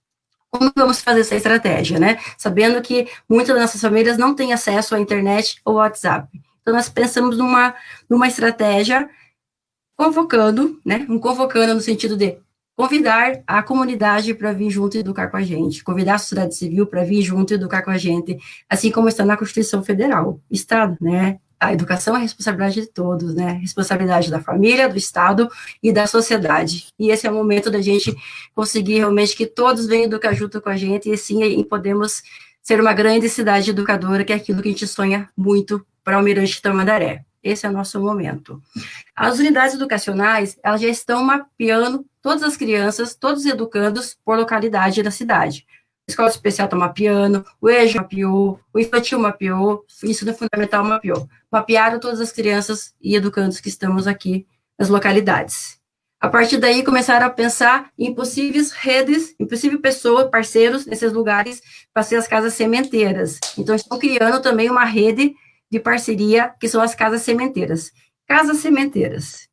Como vamos fazer essa estratégia, né? Sabendo que muitas das nossas famílias não têm acesso à internet ou WhatsApp. Então, nós pensamos numa estratégia convocando, né? Convocando no sentido de convidar a comunidade para vir junto e educar com a gente, convidar a sociedade civil para vir junto e educar com a gente, assim como está na Constituição Federal. Estado, né? A educação é responsabilidade de todos, né? Responsabilidade da família, do Estado e da sociedade. E esse é o momento da gente conseguir realmente que todos venham educar junto com a gente e assim podemos ser uma grande cidade educadora, que é aquilo que a gente sonha muito para Almirante Tamandaré. Esse é o nosso momento. As unidades educacionais, elas já estão mapeando todas as crianças, todos os educandos por localidade da cidade. A escola especial está mapeando, o EJA mapeou, o infantil mapeou, o ensino fundamental mapeou. Mapearam todas as crianças e educandos que estamos aqui nas localidades. A partir daí, começaram a pensar em possíveis redes, em possíveis pessoas, parceiros nesses lugares, para ser as casas sementeiras. Então, estão criando também uma rede de parceria, que são as casas sementeiras. Casas sementeiras.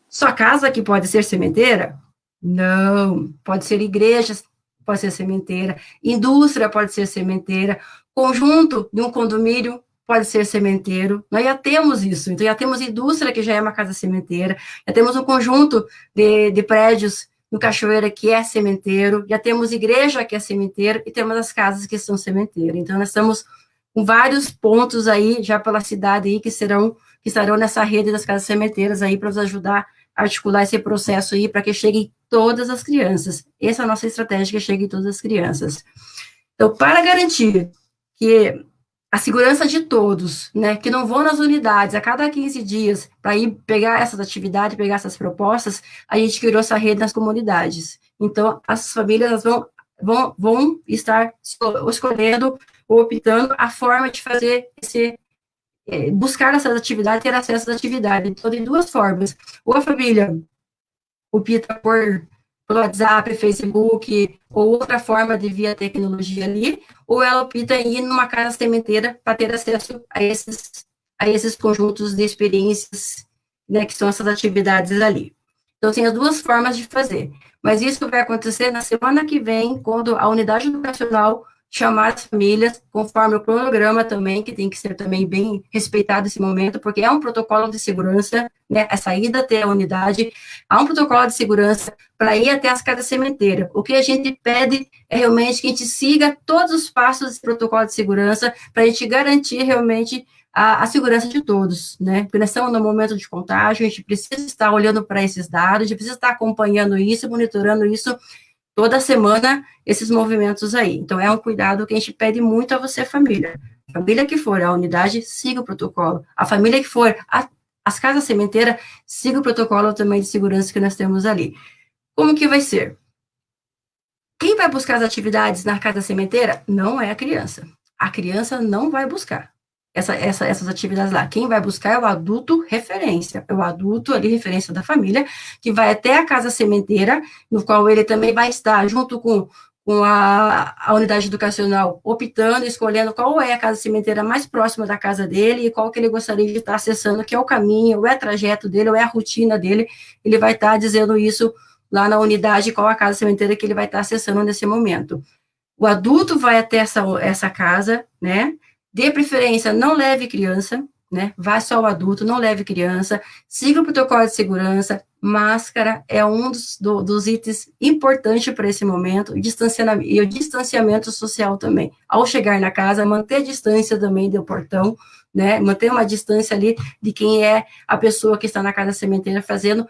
Só casa que pode ser sementeira? Não. Pode ser igrejas, pode ser sementeira. Indústria pode ser sementeira. Conjunto de um condomínio pode ser sementeiro. Nós já temos isso. Então, já temos indústria, que já é uma casa sementeira. Já temos um conjunto de prédios no Cachoeira, que é sementeiro. Já temos igreja, que é sementeiro. E temos as casas que são sementeiras. Então, nós estamos com vários pontos aí, já pela cidade aí, que estarão nessa rede das casas sementeiras aí, para nos ajudar a articular esse processo aí, para que cheguem todas as crianças. Essa é a nossa estratégia, que chegue todas as crianças. Então, para garantir que a segurança de todos, né, que não vão nas unidades a cada 15 dias, para ir pegar essas atividades, pegar essas propostas, a gente criou essa rede nas comunidades. Então, as famílias vão estar escolhendo ou optando a forma de fazer buscar essas atividades, ter acesso às atividades. Então, tem duas formas. Ou a família opta por WhatsApp, Facebook, ou outra forma de via tecnologia ali, ou ela opta em ir numa casa sementeira para ter acesso a esses conjuntos de experiências, né, que são essas atividades ali. Então, tem as duas formas de fazer. Mas isso vai acontecer na semana que vem, quando a unidade educacional chamar as famílias, conforme o cronograma também, que tem que ser também bem respeitado esse momento, porque é um protocolo de segurança, né, a saída até a unidade, há um protocolo de segurança para ir até as casas sementeiras. O que a gente pede é realmente que a gente siga todos os passos desse protocolo de segurança, para a gente garantir realmente a segurança de todos, né, porque nós estamos no momento de contágio, a gente precisa estar olhando para esses dados, a gente precisa estar acompanhando isso, monitorando isso, toda semana esses movimentos aí. Então, é um cuidado que a gente pede muito a você, família. A família que for a unidade, siga o protocolo. A família que for as casas sementeiras, siga o protocolo também de segurança que nós temos ali. Como que vai ser? Quem vai buscar as atividades na casa sementeira não é a criança. A criança não vai buscar essas atividades lá. Quem vai buscar é o adulto referência, é o adulto ali, referência da família, que vai até a casa sementeira, no qual ele também vai estar junto com a unidade educacional, optando, escolhendo qual é a casa sementeira mais próxima da casa dele e qual que ele gostaria de estar acessando, que é o caminho, ou é o trajeto dele, ou é a rotina dele, ele vai estar dizendo isso lá na unidade, qual a casa sementeira que ele vai estar acessando nesse momento. O adulto vai até essa casa, né? De preferência, não leve criança, né? Vá só o adulto, não leve criança. Siga o protocolo de segurança. Máscara é um dos itens importantes para esse momento. E o distanciamento social também. Ao chegar na casa, manter a distância também do portão, né? Manter uma distância ali de quem é a pessoa que está na casa sementeira fazendo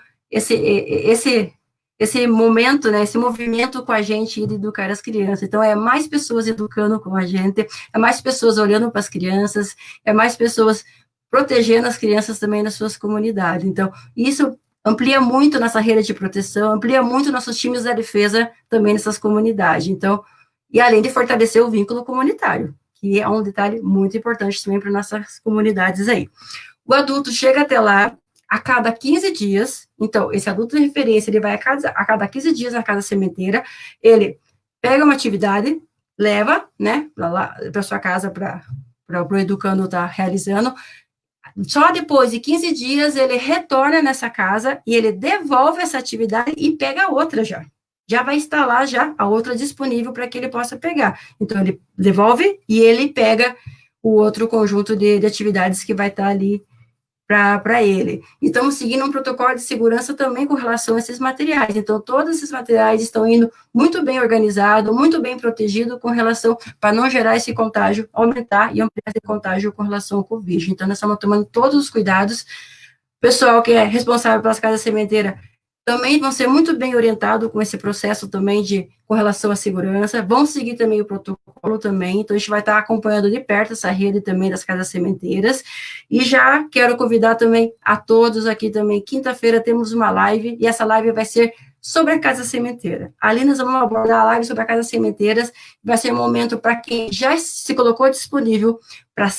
esse momento, né, esse movimento com a gente de educar as crianças. Então, é mais pessoas educando com a gente, é mais pessoas olhando para as crianças, é mais pessoas protegendo as crianças também nas suas comunidades. Então, isso amplia muito nossa rede de proteção, amplia muito nossos times da defesa também nessas comunidades. Então, e além de fortalecer o vínculo comunitário, que é um detalhe muito importante também para nossas comunidades aí. O adulto chega até lá a cada 15 dias, então, esse adulto de referência, ele vai a cada 15 dias na casa sementeira, ele pega uma atividade, leva, né, para sua casa, para o educando estar realizando, só depois de 15 dias ele retorna nessa casa e ele devolve essa atividade e pega outra já. Já vai estar lá já a outra disponível para que ele possa pegar. Então, ele devolve e ele pega o outro conjunto de atividades que vai estar ali para ele. E estamos seguindo um protocolo de segurança também com relação a esses materiais. Então, todos esses materiais estão indo muito bem organizados, muito bem protegidos com relação, para não gerar esse contágio, aumentar e ampliar esse contágio com relação ao Covid. Então, nós estamos tomando todos os cuidados. O pessoal que é responsável pelas casas sementeiras também vão ser muito bem orientados com esse processo também com relação à segurança, vão seguir também o protocolo também, então a gente vai estar acompanhando de perto essa rede também das casas sementeiras, e já quero convidar também a todos aqui também, quinta-feira temos uma live, e essa live vai ser sobre a casa sementeira. Ali nós vamos abordar a live sobre a casa sementeiras, vai ser um momento para quem já se colocou disponível para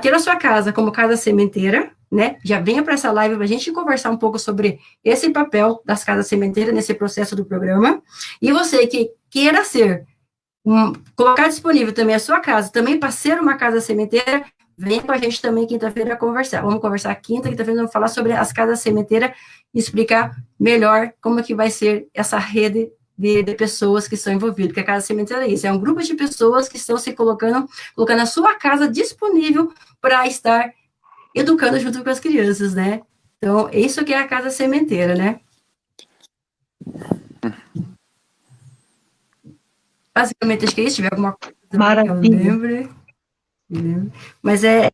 ter a sua casa como casa sementeira, né? Já venha para essa live para a gente conversar um pouco sobre esse papel das casas sementeiras nesse processo do programa. E você que queira colocar disponível também a sua casa, também para ser uma casa sementeira, venha com a gente também quinta-feira conversar. Vamos conversar quinta-feira, vamos falar sobre as casas sementeiras e explicar melhor como que vai ser essa rede de pessoas que estão envolvidas, porque a casa sementeira é isso, é um grupo de pessoas que estão se colocando a sua casa disponível para estar educando junto com as crianças, né? Então, isso que é a casa sementeira, né? Basicamente, acho que é isso. Se tiver alguma coisa Maravilha. eu lembro. Mas é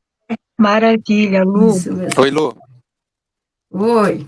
Maravilha, Lu. isso mesmo. Oi, Lu. Oi.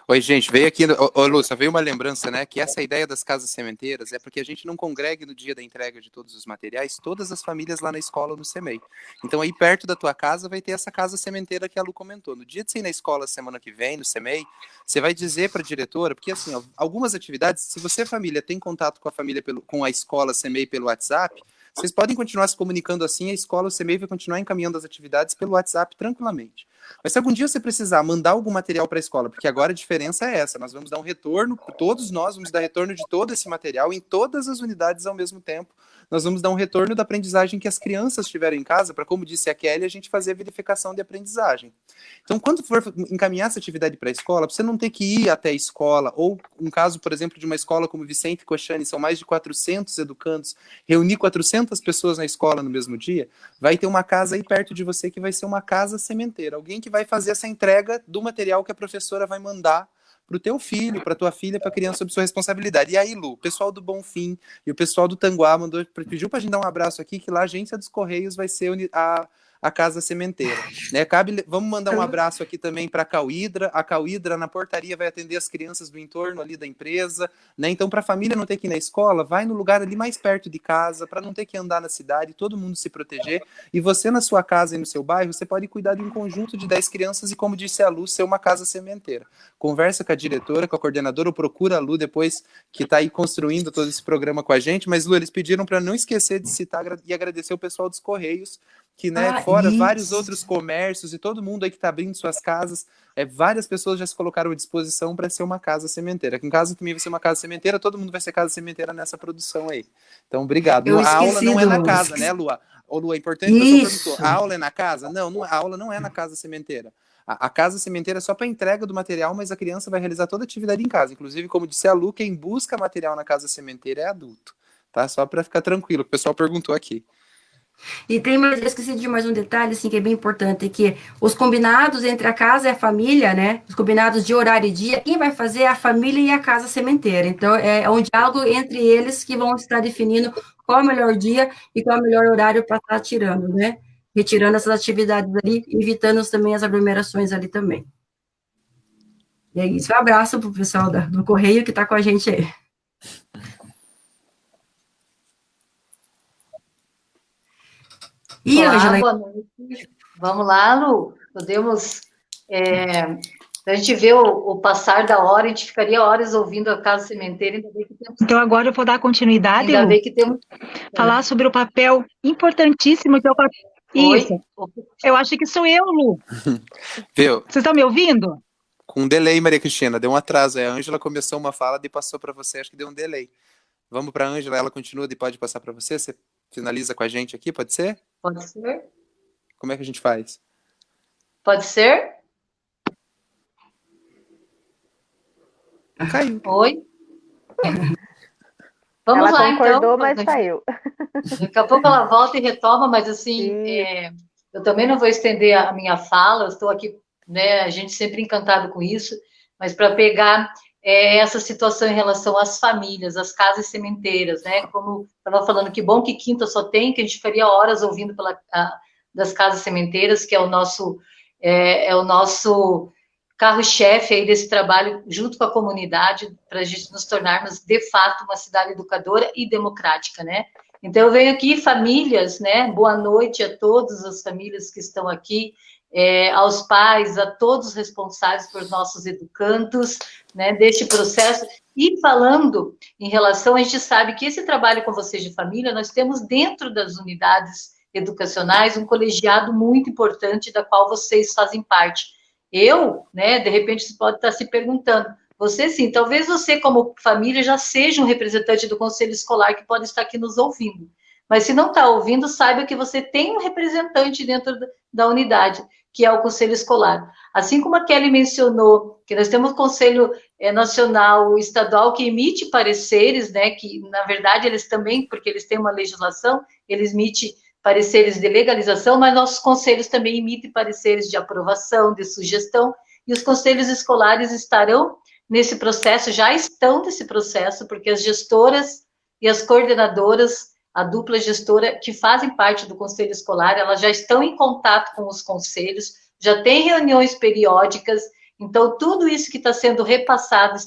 Oi, gente, veio aqui, ô Lúcia, veio uma lembrança, né, que essa ideia das casas sementeiras é porque a gente não congregue no dia da entrega de todos os materiais, todas as famílias lá na escola ou no CEMEI. Então aí perto da tua casa vai ter essa casa sementeira que a Lu comentou. No dia de você ir na escola semana que vem, no CEMEI, você vai dizer para a diretora, porque assim, ó, algumas atividades, se você, família, tem contato com a família, com a escola CEMEI pelo WhatsApp, vocês podem continuar se comunicando assim, a escola, o CEMEI vai continuar encaminhando as atividades pelo WhatsApp tranquilamente. Mas se algum dia você precisar mandar algum material para a escola, porque agora a diferença é essa, nós vamos dar um retorno, todos nós vamos dar retorno de todo esse material em todas as unidades ao mesmo tempo, nós vamos dar um retorno da aprendizagem que as crianças tiveram em casa, para, como disse a Kelly, a gente fazer a verificação de aprendizagem. Então, quando for encaminhar essa atividade para a escola, para você não ter que ir até a escola, ou um caso, por exemplo, de uma escola como Vicente Cochani, são mais de 400 educandos, reunir 400 pessoas na escola no mesmo dia, vai ter uma casa aí perto de você que vai ser uma casa sementeira, alguém que vai fazer essa entrega do material que a professora vai mandar para o teu filho, para tua filha, para a criança sob sua responsabilidade. E aí, Lu, o pessoal do Bonfim e o pessoal do Tanguá pediu para a gente dar um abraço aqui, que lá a agência dos Correios vai ser a a Casa Sementeira. Né? Vamos mandar um abraço aqui também para a Cauhidra. A Cauhidra, na portaria, vai atender as crianças do entorno ali da empresa. Né? Então, para a família não ter que ir na escola, vai no lugar ali mais perto de casa, para não ter que andar na cidade, todo mundo se proteger. E você, na sua casa e no seu bairro, você pode cuidar de um conjunto de 10 crianças e, como disse a Lu, ser uma casa sementeira. Conversa com a diretora, com a coordenadora, ou procura a Lu depois, que está aí construindo todo esse programa com a gente. Mas, Lu, eles pediram para não esquecer de citar e agradecer o pessoal dos Correios, que, né, fora isso. vários outros comércios e todo mundo aí que está abrindo suas casas, várias pessoas já se colocaram à disposição para ser uma casa sementeira. Aqui em casa também vai ser uma casa sementeira, todo mundo vai ser casa sementeira nessa produção aí. Então, obrigado. A aula não é na casa, né, Lua? Ô, Lu, é importante que o pessoal perguntou, a aula é na casa? Não, a aula não é na casa sementeira. A casa sementeira é só para entrega do material, mas a criança vai realizar toda a atividade em casa. Inclusive, como disse a Lu, quem busca material na casa sementeira é adulto. Tá? Só para ficar tranquilo, o pessoal perguntou aqui. E eu esqueci de mais um detalhe, assim, que é bem importante, que os combinados entre a casa e a família, né, os combinados de horário e dia, quem vai fazer é a família e a casa sementeira. Então, é um diálogo entre eles que vão estar definindo qual é o melhor dia e qual é o melhor horário para estar tirando, né, retirando essas atividades ali, evitando também as aglomerações ali também. E é isso. Um abraço para o pessoal do Correio que está com a gente aí. E Ângela? Boa noite. Vamos lá, Lu. Podemos... a gente vê o passar da hora, a gente ficaria horas ouvindo a Casa Sementeira. Ainda bem que temos... Então, agora eu vou dar continuidade, ainda Lu, bem que temos... falar sobre o papel importantíssimo que é o papel... Isso. Eu acho que sou eu, Lu. Viu? Vocês estão me ouvindo? Com um delay, Maria Cristina, deu um atraso. A Ângela começou uma fala e passou para você, acho que deu um delay. Vamos para a Ângela, ela continua e pode passar para você? Você finaliza com a gente aqui, pode ser? Pode ser. Como é que a gente faz? Pode ser? Caiu. Oi? Vamos ela lá, concordou, então. Mas saiu. Daqui a pouco ela volta e retoma, mas assim, eu também não vou estender a minha fala, eu estou aqui, né, a gente sempre encantado com isso, mas para pegar essa situação em relação às famílias, às casas sementeiras, né, como estava falando, que bom que quinta só tem, que a gente ficaria horas ouvindo das casas sementeiras, que é o nosso carro-chefe aí desse trabalho, junto com a comunidade, para a gente nos tornarmos, de fato, uma cidade educadora e democrática, né? Então, eu venho aqui, famílias, né? Boa noite a todas as famílias que estão aqui, aos pais, a todos os responsáveis por nossos educandos, né? Deste processo. E falando em relação, a gente sabe que esse trabalho com vocês de família, nós temos dentro das unidades educacionais um colegiado muito importante, da qual vocês fazem parte. Eu, né, de repente, você pode estar se perguntando, você sim, talvez você como família já seja um representante do conselho escolar que pode estar aqui nos ouvindo, mas se não está ouvindo, saiba que você tem um representante dentro da unidade, que é o conselho escolar. Assim como a Kelly mencionou, que nós temos o conselho nacional, estadual, que emite pareceres, né, que na verdade eles também, porque eles têm uma legislação, eles emitem pareceres de legalização, mas nossos conselhos também emitem pareceres de aprovação, de sugestão, e os conselhos escolares estarão nesse processo, já estão nesse processo, porque as gestoras e as coordenadoras, a dupla gestora que fazem parte do conselho escolar, elas já estão em contato com os conselhos, já tem reuniões periódicas, então tudo isso que está sendo repassado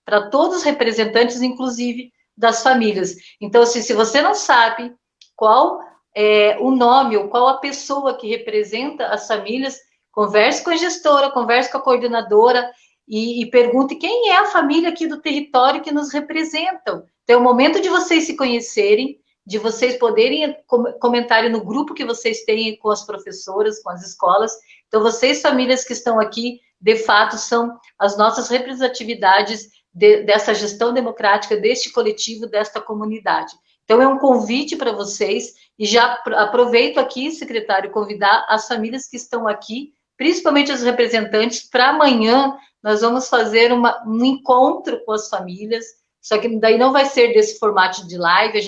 para todos os representantes, inclusive das famílias. Então, se você não sabe qual é o nome ou qual a pessoa que representa as famílias, converse com a gestora, converse com a coordenadora e pergunte quem é a família aqui do território que nos representam. Então, é o momento de vocês se conhecerem, de vocês poderem comentarem no grupo que vocês têm com as professoras, com as escolas. Então, vocês, famílias que estão aqui, de fato, são as nossas representatividades dessa gestão democrática, deste coletivo, desta comunidade. Então, é um convite para vocês, e já aproveito aqui, secretário, convidar as famílias que estão aqui, principalmente os representantes, para amanhã nós vamos fazer um encontro com as famílias, só que daí não vai ser desse formato de live,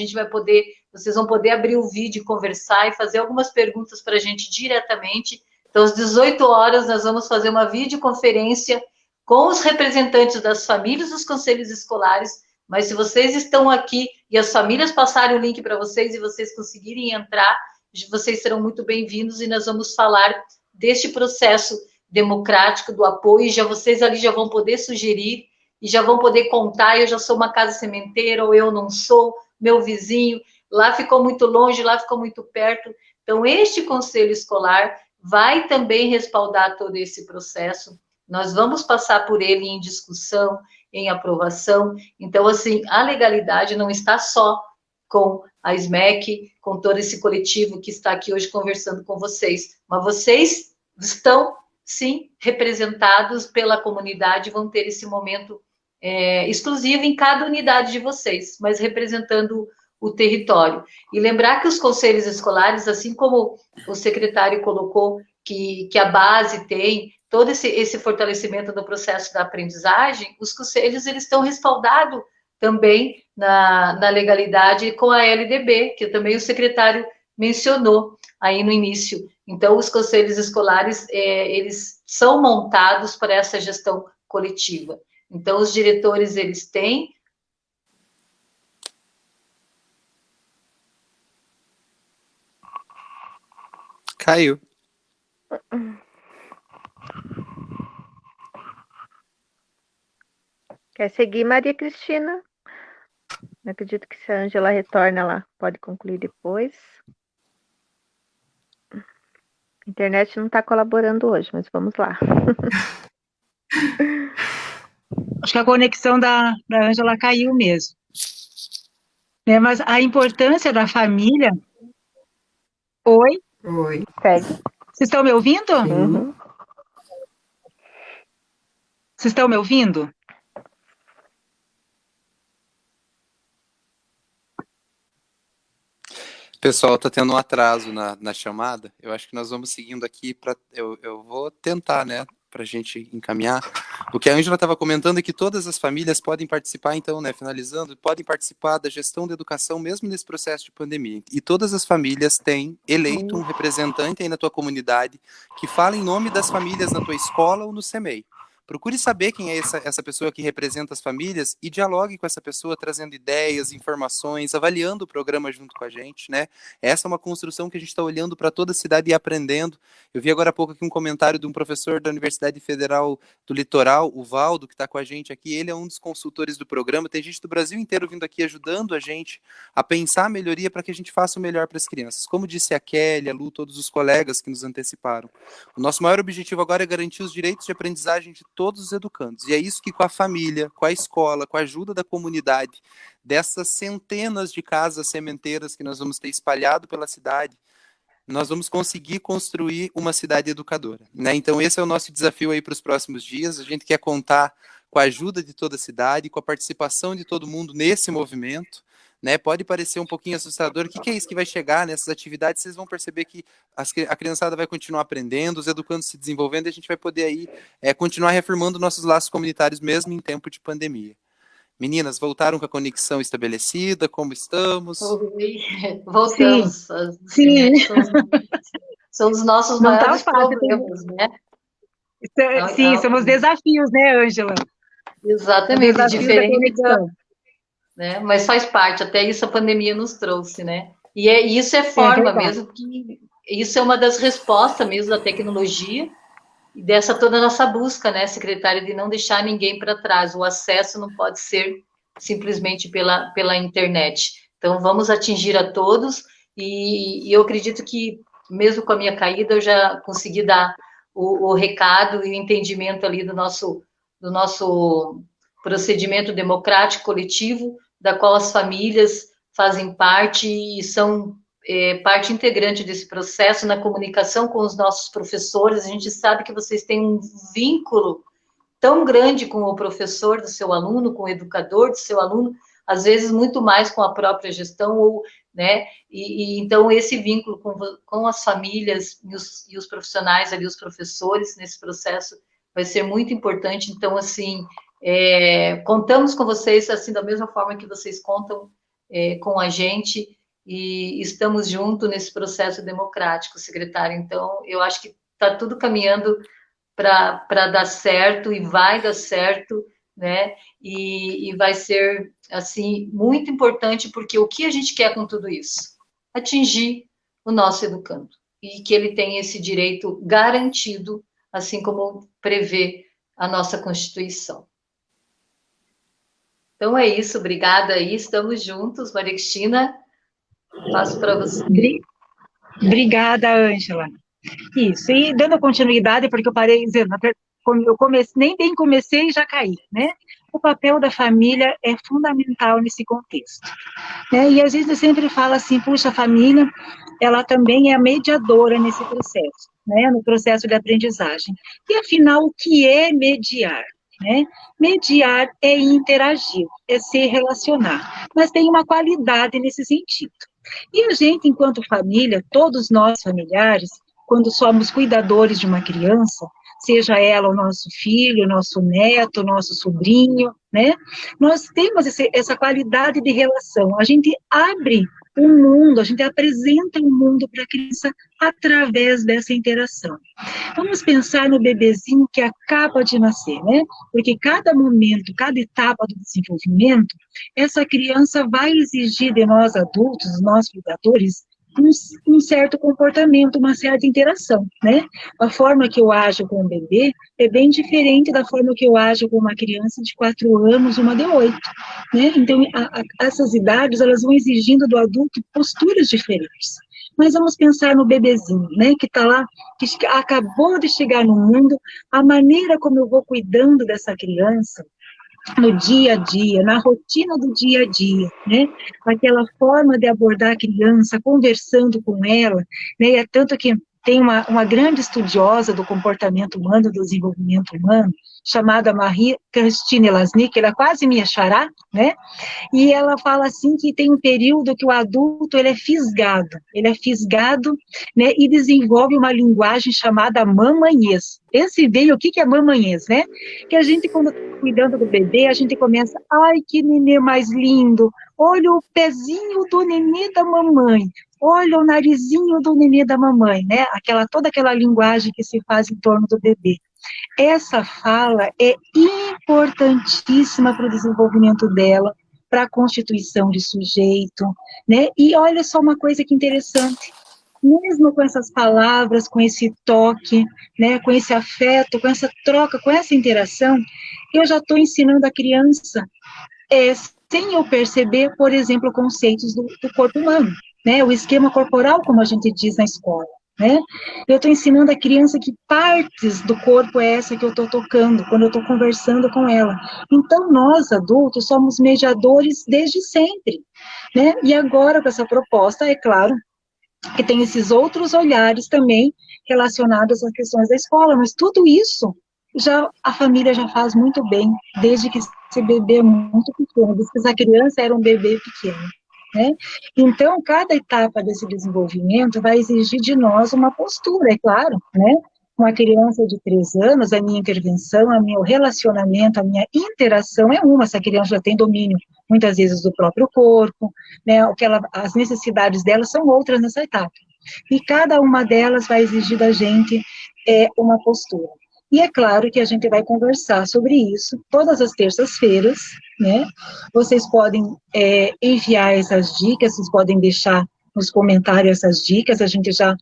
vocês vão poder abrir o vídeo, conversar e fazer algumas perguntas para a gente diretamente. Então, às 18 horas, nós vamos fazer uma videoconferência com os representantes das famílias dos conselhos escolares, mas se vocês estão aqui e as famílias passarem o link para vocês e vocês conseguirem entrar, vocês serão muito bem-vindos e nós vamos falar deste processo democrático do apoio, e vocês ali já vão poder sugerir e já vão poder contar, eu já sou uma casa sementeira, ou eu não sou, meu vizinho, lá ficou muito longe, lá ficou muito perto. Então, este conselho escolar vai também respaldar todo esse processo. Nós vamos passar por ele em discussão, em aprovação. Então, assim, a legalidade não está só com a SMEC, com todo esse coletivo que está aqui hoje conversando com vocês, mas vocês estão, sim, representados pela comunidade, vão ter esse momento exclusivo em cada unidade de vocês, mas representando o território. E lembrar que os conselhos escolares, assim como o secretário colocou, que a base tem todo esse fortalecimento do processo da aprendizagem, os conselhos eles estão respaldados também na legalidade com a LDB, que também o secretário mencionou aí no início. Então, os conselhos escolares, eles são montados para essa gestão coletiva. Então, os diretores, eles têm... Caiu. Quer seguir, Maria Cristina? Eu acredito que se a Ângela retorna, ela pode concluir depois. A internet não está colaborando hoje, mas vamos lá. Acho que a conexão da Ângela caiu mesmo. Mas a importância da família... Oi? Oi. Segue. Vocês estão me ouvindo? Uhum. Vocês estão me ouvindo? Pessoal, tá tendo um atraso na chamada. Eu acho que nós vamos seguindo aqui para eu vou tentar, né, para a gente encaminhar. O que a Ângela estava comentando é que todas as famílias podem participar, então, né, finalizando, podem participar da gestão da educação mesmo nesse processo de pandemia. E todas as famílias têm eleito um representante aí na tua comunidade que fala em nome das famílias na tua escola ou no CEMEI. Procure saber quem é essa pessoa que representa as famílias e dialogue com essa pessoa, trazendo ideias, informações, avaliando o programa junto com a gente, né? Essa é uma construção que a gente está olhando para toda a cidade e aprendendo. Eu vi agora há pouco aqui um comentário de um professor da Universidade Federal do Litoral, o Valdo, que está com a gente aqui. Ele é um dos consultores do programa. Tem gente do Brasil inteiro vindo aqui ajudando a gente a pensar a melhoria para que a gente faça o melhor para as crianças. Como disse a Kelly, a Lu, todos os colegas que nos anteciparam. O nosso maior objetivo agora é garantir os direitos de aprendizagem de todos os educandos. E é isso que com a família, com a escola, com a ajuda da comunidade, dessas centenas de casas sementeiras que nós vamos ter espalhado pela cidade, nós vamos conseguir construir uma cidade educadora, né? Então esse é o nosso desafio aí para os próximos dias. A gente quer contar com a ajuda de toda a cidade, com a participação de todo mundo nesse movimento, né? Pode parecer um pouquinho assustador. O que é isso que vai chegar nessas atividades? Vocês vão perceber que a criançada vai continuar aprendendo, os educandos se desenvolvendo, e a gente vai poder aí continuar reafirmando nossos laços comunitários mesmo em tempo de pandemia. Meninas, voltaram com a conexão estabelecida? Como estamos? Oi, voltamos. Sim. São os nossos Não maiores tá fácil, problemas, né? Sim, são os desafios, né, Ângela? Exatamente, diferente, né? Mas faz parte, até isso a pandemia nos trouxe, né? E isso é forma mesmo, que isso é uma das respostas mesmo da tecnologia e dessa toda a nossa busca, né, secretária, de não deixar ninguém para trás. O acesso não pode ser simplesmente pela internet. Então, vamos atingir a todos e eu acredito que, mesmo com a minha caída, eu já consegui dar o recado e o entendimento ali do nosso procedimento democrático coletivo, da qual as famílias fazem parte e são parte integrante desse processo na comunicação com os nossos professores. A gente sabe que vocês têm um vínculo tão grande com o professor do seu aluno, com o educador do seu aluno, às vezes muito mais com a própria gestão, né? Então esse vínculo com as famílias e os profissionais ali, os professores nesse processo vai ser muito importante. Então, assim, contamos com vocês, assim, da mesma forma que vocês contam com a gente, e estamos juntos nesse processo democrático, secretário. Então, eu acho que está tudo caminhando para dar certo, e vai dar certo, né? E vai ser, assim, muito importante, porque o que a gente quer com tudo isso? Atingir o nosso educando, e que ele tem esse direito garantido, assim como prevê a nossa Constituição. Então é isso, obrigada aí, estamos juntos. Maria Cristina, passo para você. Obrigada, Ângela. Isso, e dando continuidade, porque eu parei dizendo, eu nem bem comecei e já caí, né? O papel da família é fundamental nesse contexto, né? E a gente sempre fala assim, puxa, a família, ela também é a mediadora nesse processo, né? No processo de aprendizagem. E afinal, o que é mediar? Né? Mediar é interagir, é se relacionar, mas tem uma qualidade nesse sentido. E a gente, enquanto família, todos nós familiares, quando somos cuidadores de uma criança, seja ela o nosso filho, o nosso neto, o nosso sobrinho, né? Nós temos essa qualidade de relação. A gente abre o mundo, a gente apresenta o mundo para a criança através dessa interação. Vamos pensar no bebezinho que acaba de nascer, né? Porque cada momento, cada etapa do desenvolvimento, essa criança vai exigir de nós adultos, nós cuidadores, um certo comportamento, uma certa interação, né? A forma que eu ajo com o bebê é bem diferente da forma que eu ajo com uma criança de 4 anos, uma de 8, né? Então, essas idades, elas vão exigindo do adulto posturas diferentes. Mas vamos pensar no bebezinho, né, que está lá, que acabou de chegar no mundo, a maneira como eu vou cuidando dessa criança, no dia a dia, na rotina do dia a dia, né, aquela forma de abordar a criança, conversando com ela, né, é tanto que tem uma grande estudiosa do comportamento humano, do desenvolvimento humano, chamada Marie-Christine Lasnik, ela é quase minha xará, né, e ela fala assim que tem um período que o adulto, ele é fisgado, né, e desenvolve uma linguagem chamada mamanhês. Esse veio, o que é mamanhês, né? Que a gente, quando está cuidando do bebê, a gente começa, ai, que nenê mais lindo, olha o pezinho do nenê da mamãe, olha o narizinho do nenê da mamãe, né? Toda aquela linguagem que se faz em torno do bebê. Essa fala é importantíssima para o desenvolvimento dela, para a constituição de sujeito, né? E olha só uma coisa que interessante, mesmo com essas palavras, com esse toque, né, com esse afeto, com essa troca, com essa interação, eu já estou ensinando a criança, sem eu perceber, por exemplo, conceitos do corpo humano, né, o esquema corporal, como a gente diz na escola, né, eu estou ensinando a criança que partes do corpo é essa que eu estou tocando, quando eu estou conversando com ela. Então, nós, adultos, somos mediadores desde sempre, né, e agora, com essa proposta, é claro, que tem esses outros olhares também relacionados às questões da escola, mas tudo isso a família já faz muito bem, desde que esse bebê é muito pequeno, desde que essa criança era um bebê pequeno, né? Então, cada etapa desse desenvolvimento vai exigir de nós uma postura, é claro, né? Uma criança de 3 anos, a minha intervenção, o meu relacionamento, a minha interação é uma, essa criança já tem domínio, muitas vezes, do próprio corpo, né, as necessidades dela são outras nessa etapa. E cada uma delas vai exigir da gente uma postura. E é claro que a gente vai conversar sobre isso todas as terças-feiras, né? Vocês podem enviar essas dicas, vocês podem deixar nos comentários essas dicas, a gente já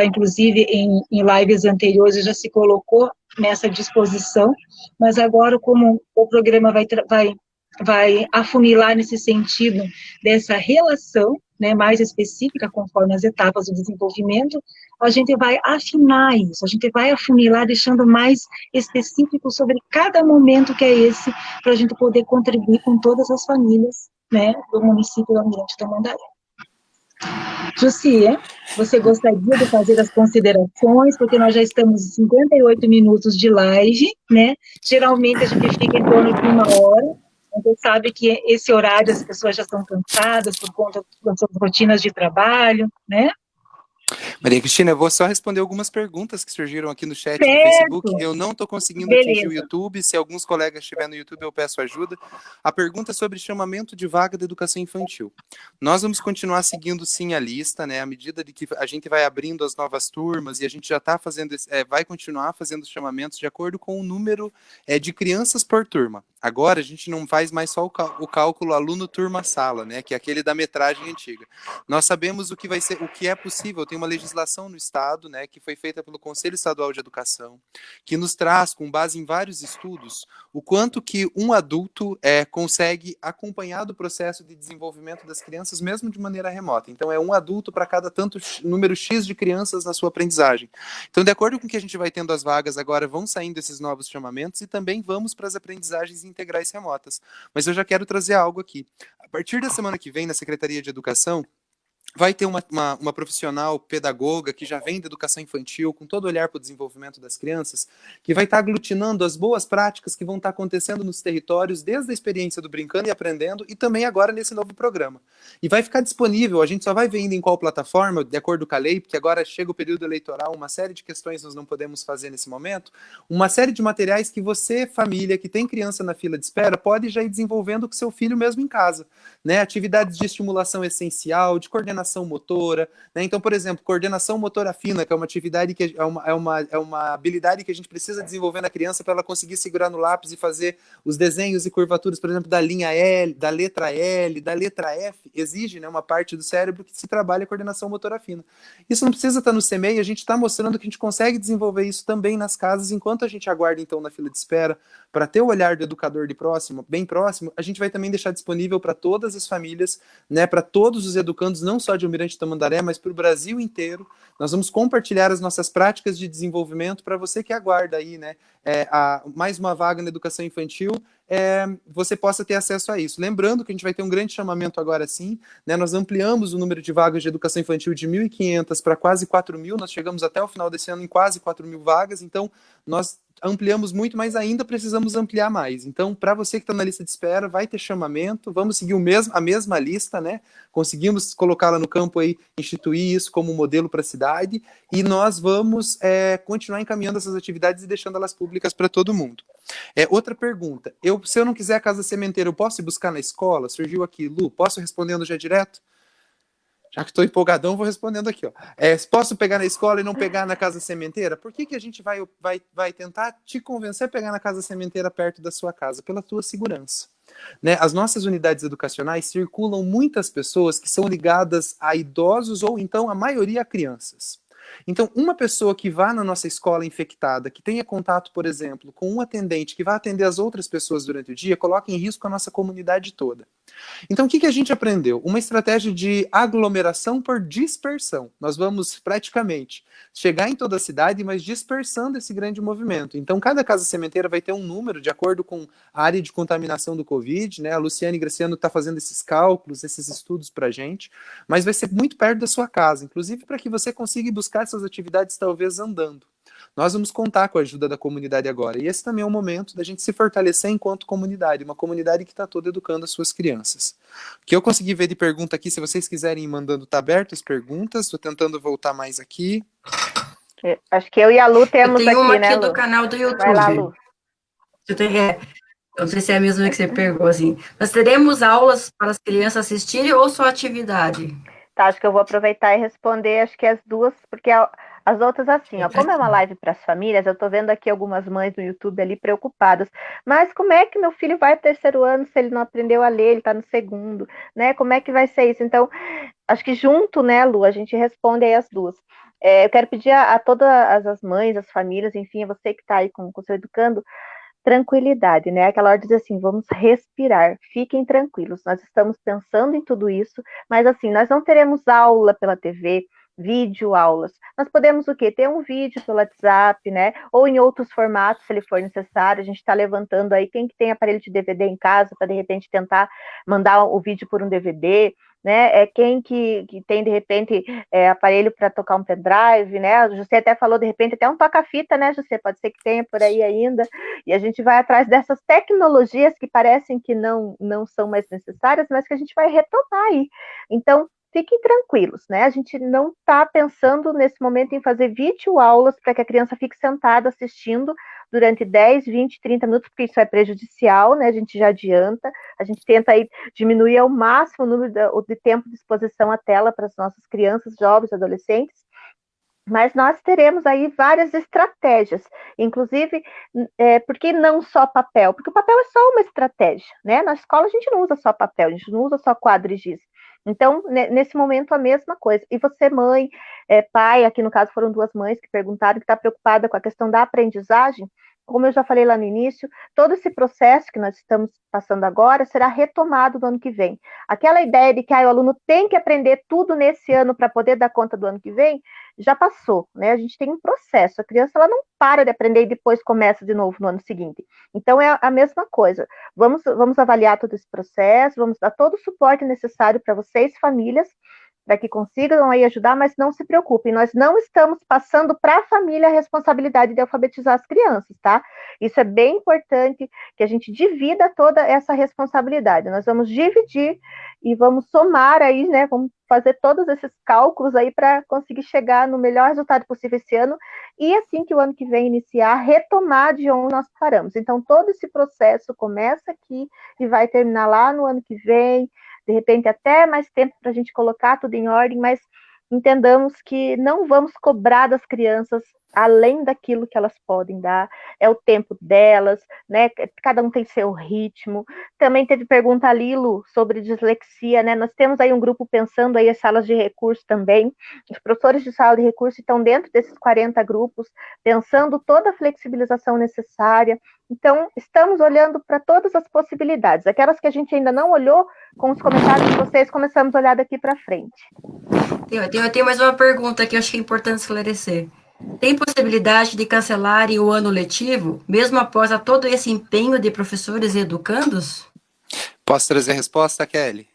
inclusive em lives anteriores já se colocou nessa disposição, mas agora como o programa vai afunilar nesse sentido dessa relação, né, mais específica conforme as etapas do desenvolvimento, a gente vai afinar isso, a gente vai afunilar deixando mais específico sobre cada momento que é esse, para a gente poder contribuir com todas as famílias, né, do município do Almirante Tamandaré. Jussi, você gostaria de fazer as considerações, porque nós já estamos em 58 minutos de live, né? Geralmente a gente fica em torno de 1 hora, você sabe que esse horário as pessoas já estão cansadas por conta das suas rotinas de trabalho, né? Maria Cristina, eu vou só responder algumas perguntas que surgiram aqui no chat do Certo. Facebook. Eu não estou conseguindo atingir o Beleza. YouTube. Se alguns colegas estiverem no YouTube, eu peço ajuda. A pergunta é sobre chamamento de vaga da educação infantil. Nós vamos continuar seguindo, sim, a lista, né? À medida de que a gente vai abrindo as novas turmas e a gente já está fazendo, vai continuar fazendo os chamamentos de acordo com o número de crianças por turma. Agora, a gente não faz mais só o cálculo aluno-turma-sala, né? Que é aquele da metragem antiga. Nós sabemos o que vai ser, o que é possível. Tem uma legislação no Estado, né, que foi feita pelo Conselho Estadual de Educação, que nos traz, com base em vários estudos, o quanto que um adulto consegue acompanhar do processo de desenvolvimento das crianças, mesmo de maneira remota. Então, é um adulto para cada tanto número X de crianças na sua aprendizagem. Então, de acordo com que a gente vai tendo as vagas agora, vão saindo esses novos chamamentos e também vamos para as aprendizagens integrais remotas. Mas eu já quero trazer algo aqui. A partir da semana que vem, na Secretaria de Educação, vai ter uma profissional pedagoga que já vem da educação infantil, com todo olhar para o desenvolvimento das crianças, que vai estar aglutinando as boas práticas que vão estar acontecendo nos territórios, desde a experiência do Brincando e Aprendendo, e também agora nesse novo programa. E vai ficar disponível, a gente só vai ver ainda em qual plataforma, de acordo com a lei, porque agora chega o período eleitoral, uma série de questões nós não podemos fazer nesse momento, uma série de materiais que você, família, que tem criança na fila de espera, pode já ir desenvolvendo com seu filho mesmo em casa, né? Atividades de estimulação essencial, de coordenação motora, né? Então, por exemplo, coordenação motora fina, que é uma atividade que é uma habilidade que a gente precisa desenvolver na criança para ela conseguir segurar no lápis e fazer os desenhos e curvaturas, por exemplo, da linha L, da letra L, da letra F, exige, né, uma parte do cérebro que se trabalha a coordenação motora fina. Isso não precisa estar no CMEI, a gente está mostrando que a gente consegue desenvolver isso também nas casas, enquanto a gente aguarda, então, na fila de espera, para ter o olhar do educador de próximo, bem próximo, a gente vai também deixar disponível para todas as famílias, né, para todos os educandos, não só de Almirante Tamandaré, mas para o Brasil inteiro. Nós vamos compartilhar as nossas práticas de desenvolvimento para você que aguarda aí, né, mais uma vaga na educação infantil, você possa ter acesso a isso. Lembrando que a gente vai ter um grande chamamento agora sim, né, nós ampliamos o número de vagas de educação infantil de 1.500 para quase 4.000, nós chegamos até o final desse ano em quase 4.000 vagas, então nós ampliamos muito, mas ainda precisamos ampliar mais. Então, para você que está na lista de espera, vai ter chamamento, vamos seguir a mesma lista, né? Conseguimos colocá-la no campo aí, instituir isso como modelo para a cidade, e nós vamos continuar encaminhando essas atividades e deixando elas públicas para todo mundo. Outra pergunta, se eu não quiser a casa sementeira, eu posso ir buscar na escola? Surgiu aqui, Lu, posso respondendo já direto? Já que estou empolgadão, vou respondendo aqui. Ó. Posso pegar na escola e não pegar na casa sementeira? Por que a gente vai tentar te convencer a pegar na casa sementeira perto da sua casa? Pela tua segurança. Né? As nossas unidades educacionais circulam muitas pessoas que são ligadas a idosos ou então a maioria a crianças. Então, uma pessoa que vá na nossa escola infectada, que tenha contato, por exemplo, com um atendente que vai atender as outras pessoas durante o dia, coloca em risco a nossa comunidade toda. Então, o que a gente aprendeu? Uma estratégia de aglomeração por dispersão. Nós vamos praticamente chegar em toda a cidade, mas dispersando esse grande movimento. Então, cada casa sementeira vai ter um número de acordo com a área de contaminação do Covid, né? A Luciane Graciano está fazendo esses cálculos, esses estudos para a gente, mas vai ser muito perto da sua casa, inclusive para que você consiga buscar essas atividades talvez andando. Nós vamos contar com a ajuda da comunidade agora. E esse também é o momento da gente se fortalecer enquanto comunidade, uma comunidade que está toda educando as suas crianças. O que eu consegui ver de pergunta aqui, se vocês quiserem ir mandando, tá aberto as perguntas. Estou tentando voltar mais aqui. Acho que eu e a Lu temos aqui, né, Lu? Tem uma aqui do canal do YouTube. Vai lá, Lu. Não sei se é a mesma que você perguntou, assim. Nós teremos aulas para as crianças assistirem ou só atividade? Tá, acho que eu vou aproveitar e responder, acho que as duas, porque as outras assim, ó, como é uma live para as famílias, eu tô vendo aqui algumas mães no YouTube ali preocupadas, mas como é que meu filho vai pro 3º ano se ele não aprendeu a ler, ele tá no 2º, né, como é que vai ser isso? Então, acho que junto, né, Lu, a gente responde aí as duas. Eu quero pedir a todas as mães, as famílias, enfim, você que tá aí com o seu educando, tranquilidade, né? Aquela hora de dizer assim, vamos respirar, fiquem tranquilos, nós estamos pensando em tudo isso, mas assim, nós não teremos aula pela TV, vídeo aulas, nós podemos o quê? Ter um vídeo pelo WhatsApp, né? Ou em outros formatos, se ele for necessário, a gente está levantando aí, quem que tem aparelho de DVD em casa, para de repente tentar mandar o vídeo por um DVD, né? Quem que tem, de repente, aparelho para tocar um pendrive, né? O José até falou, de repente, até um toca-fita, né, José? Pode ser que tenha por aí ainda. E a gente vai atrás dessas tecnologias que parecem que não são mais necessárias, mas que a gente vai retomar aí. Então, fiquem tranquilos, né? A gente não está pensando nesse momento em fazer videoaulas para que a criança fique sentada assistindo durante 10, 20, 30 minutos, porque isso é prejudicial, né? A gente já adianta, a gente tenta aí diminuir ao máximo o número de tempo de exposição à tela para as nossas crianças, jovens, adolescentes, mas nós teremos aí várias estratégias, inclusive, por que não só papel? Porque o papel é só uma estratégia, né? Na escola a gente não usa só papel, a gente não usa só quadro e giz. Então, nesse momento, a mesma coisa. E você, mãe, pai, aqui no caso foram duas mães que perguntaram, que está preocupada com a questão da aprendizagem, como eu já falei lá no início, todo esse processo que nós estamos passando agora será retomado no ano que vem. Aquela ideia de que o aluno tem que aprender tudo nesse ano para poder dar conta do ano que vem, já passou, né? A gente tem um processo, a criança ela não para de aprender e depois começa de novo no ano seguinte. Então, é a mesma coisa. Vamos avaliar todo esse processo, vamos dar todo o suporte necessário para vocês, famílias, para que consigam aí ajudar, mas não se preocupem, nós não estamos passando para a família a responsabilidade de alfabetizar as crianças, tá? Isso é bem importante, que a gente divida toda essa responsabilidade, nós vamos dividir e vamos somar aí, né, vamos fazer todos esses cálculos aí para conseguir chegar no melhor resultado possível esse ano, e assim que o ano que vem iniciar, retomar de onde nós paramos. Então, todo esse processo começa aqui e vai terminar lá no ano que vem, de repente até mais tempo para a gente colocar tudo em ordem, mas entendamos que não vamos cobrar das crianças além daquilo que elas podem dar, é o tempo delas, né? Cada um tem seu ritmo. Também teve pergunta ali, Lu, sobre dislexia, né? Nós temos aí um grupo pensando aí as salas de recurso também. Os professores de sala de recurso estão dentro desses 40 grupos, pensando toda a flexibilização necessária. Então, estamos olhando para todas as possibilidades. Aquelas que a gente ainda não olhou, com os comentários de vocês, começamos a olhar daqui para frente. Eu tenho mais uma pergunta que eu acho que é importante esclarecer. Tem possibilidade de cancelarem o ano letivo, mesmo após todo esse empenho de professores e educandos? Posso trazer a resposta, Kelly?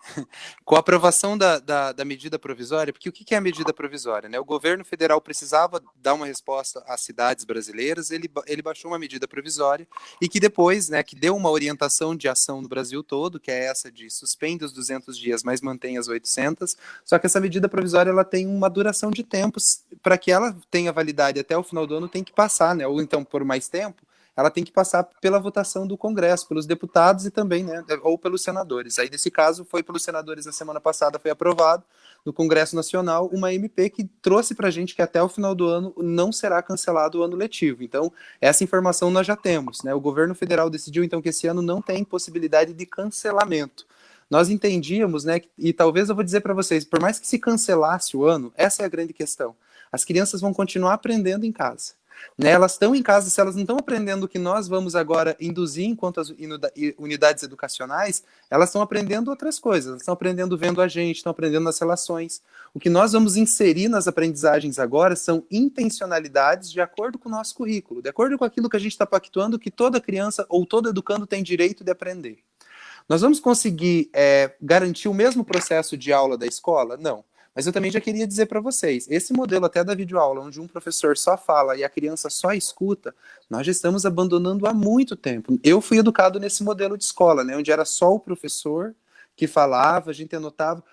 Com a aprovação da medida provisória, porque o que é a medida provisória? Né? O governo federal precisava dar uma resposta às cidades brasileiras, ele baixou uma medida provisória e que depois, né, que deu uma orientação de ação no Brasil todo, que é essa de suspende os 200 dias, mas mantém as 800, só que essa medida provisória ela tem uma duração de tempos, para que ela tenha validade até o final do ano tem que passar, né, ou então por mais tempo, ela tem que passar pela votação do Congresso, pelos deputados e também, né, ou pelos senadores. Aí, nesse caso, foi pelos senadores na semana passada, foi aprovado no Congresso Nacional uma MP que trouxe para a gente que até o final do ano não será cancelado o ano letivo. Então, essa informação nós já temos, né? O governo federal decidiu, então, que esse ano não tem possibilidade de cancelamento. Nós entendíamos, né, e talvez eu vou dizer para vocês, por mais que se cancelasse o ano, essa é a grande questão. As crianças vão continuar aprendendo em casa. Né, elas estão em casa, se elas não estão aprendendo o que nós vamos agora induzir enquanto as unidades educacionais, elas estão aprendendo outras coisas, elas estão aprendendo vendo a gente, estão aprendendo nas relações. O que nós vamos inserir nas aprendizagens agora são intencionalidades de acordo com o nosso currículo, de acordo com aquilo que a gente está pactuando que toda criança ou todo educando tem direito de aprender. Nós vamos conseguir garantir o mesmo processo de aula da escola? Não. Mas eu também já queria dizer para vocês, esse modelo até da videoaula, onde um professor só fala e a criança só escuta, nós já estamos abandonando há muito tempo. Eu fui educado nesse modelo de escola, né, onde era só o professor que falava, a gente anotava.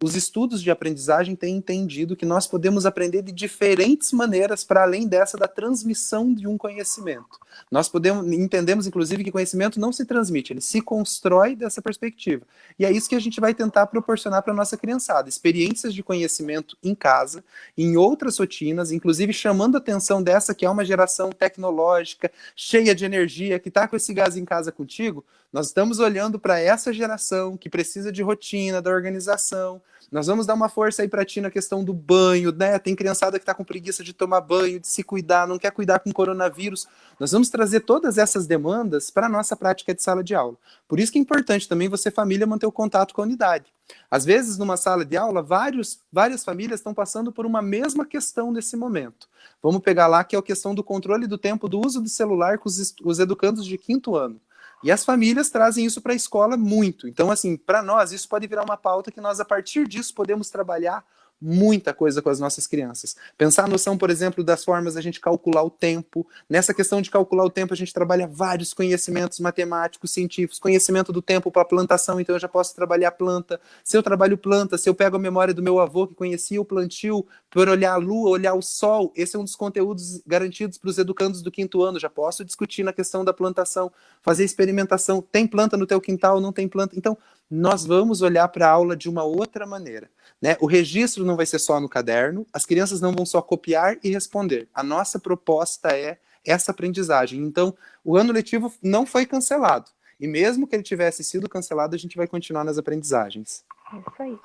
Os estudos de aprendizagem têm entendido que nós podemos aprender de diferentes maneiras para além dessa da transmissão de um conhecimento. Nós entendemos, inclusive, que conhecimento não se transmite, ele se constrói dessa perspectiva. E é isso que a gente vai tentar proporcionar para a nossa criançada. Experiências de conhecimento em casa, em outras rotinas, inclusive chamando a atenção dessa que é uma geração tecnológica, cheia de energia, que está com esse gás em casa contigo. Nós estamos olhando para essa geração que precisa de rotina, da organização. Nós vamos dar uma força aí para ti na questão do banho, né? Tem criançada que está com preguiça de tomar banho, de se cuidar, não quer cuidar com coronavírus. Nós vamos trazer todas essas demandas para a nossa prática de sala de aula. Por isso que é importante também você, família, manter o contato com a unidade. Às vezes, numa sala de aula, várias famílias estão passando por uma mesma questão nesse momento. Vamos pegar lá que é a questão do controle do tempo do uso do celular com os educandos de 5º ano. E as famílias trazem isso para a escola muito. Então, assim, para nós, isso pode virar uma pauta que nós, a partir disso, podemos trabalhar muita coisa com as nossas crianças. Pensar a noção, por exemplo, das formas da gente calcular o tempo. Nessa questão de calcular o tempo, a gente trabalha vários conhecimentos matemáticos, científicos, conhecimento do tempo para a plantação, então eu já posso trabalhar planta. Se eu trabalho planta, se eu pego a memória do meu avô que conhecia o plantio, por olhar a lua, olhar o sol, esse é um dos conteúdos garantidos para os educandos do 5º ano. Já posso discutir na questão da plantação, fazer experimentação. Tem planta no teu quintal, não tem planta? Então, nós vamos olhar para a aula de uma outra maneira, né? O registro não vai ser só no caderno, as crianças não vão só copiar e responder. A nossa proposta é essa aprendizagem. Então, o ano letivo não foi cancelado. E mesmo que ele tivesse sido cancelado, a gente vai continuar nas aprendizagens. É isso aí.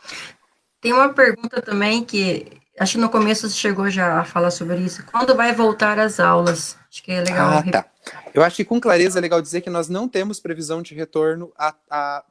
Tem uma pergunta também que, acho que no começo você chegou já a falar sobre isso. Quando vai voltar às aulas? Acho que é legal. Tá. Eu acho que com clareza é legal dizer que nós não temos previsão de retorno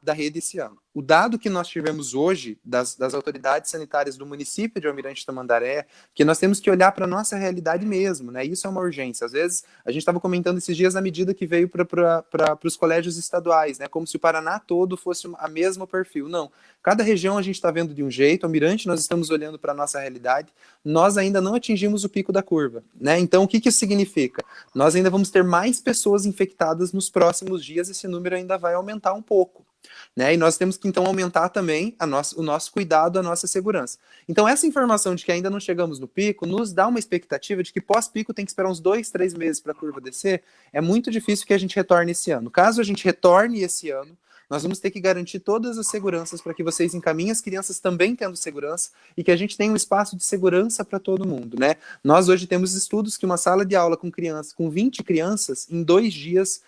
da rede esse ano. O dado que nós tivemos hoje das autoridades sanitárias do município de Almirante Tamandaré, que nós temos que olhar para a nossa realidade mesmo, né? Isso é uma urgência. Às vezes, a gente estava comentando esses dias a medida que veio para os colégios estaduais, né? Como se o Paraná todo fosse a mesmo perfil. Não. Cada região a gente está vendo de um jeito. Almirante, nós estamos olhando para a nossa realidade. Nós ainda não atingimos o pico da curva, né? Então, o que isso significa? Nós ainda vamos ter mais pessoas infectadas nos próximos dias, esse número ainda vai aumentar um pouco, né? E nós temos que, então, aumentar também o nosso cuidado, a nossa segurança. Então, essa informação de que ainda não chegamos no pico, nos dá uma expectativa de que pós-pico tem que esperar uns 2, 3 meses para a curva descer. É muito difícil que a gente retorne esse ano. Caso a gente retorne esse ano, nós vamos ter que garantir todas as seguranças para que vocês encaminhem as crianças também tendo segurança e que a gente tenha um espaço de segurança para todo mundo, né? Nós hoje temos estudos que uma sala de aula com 20 crianças, em 2 dias,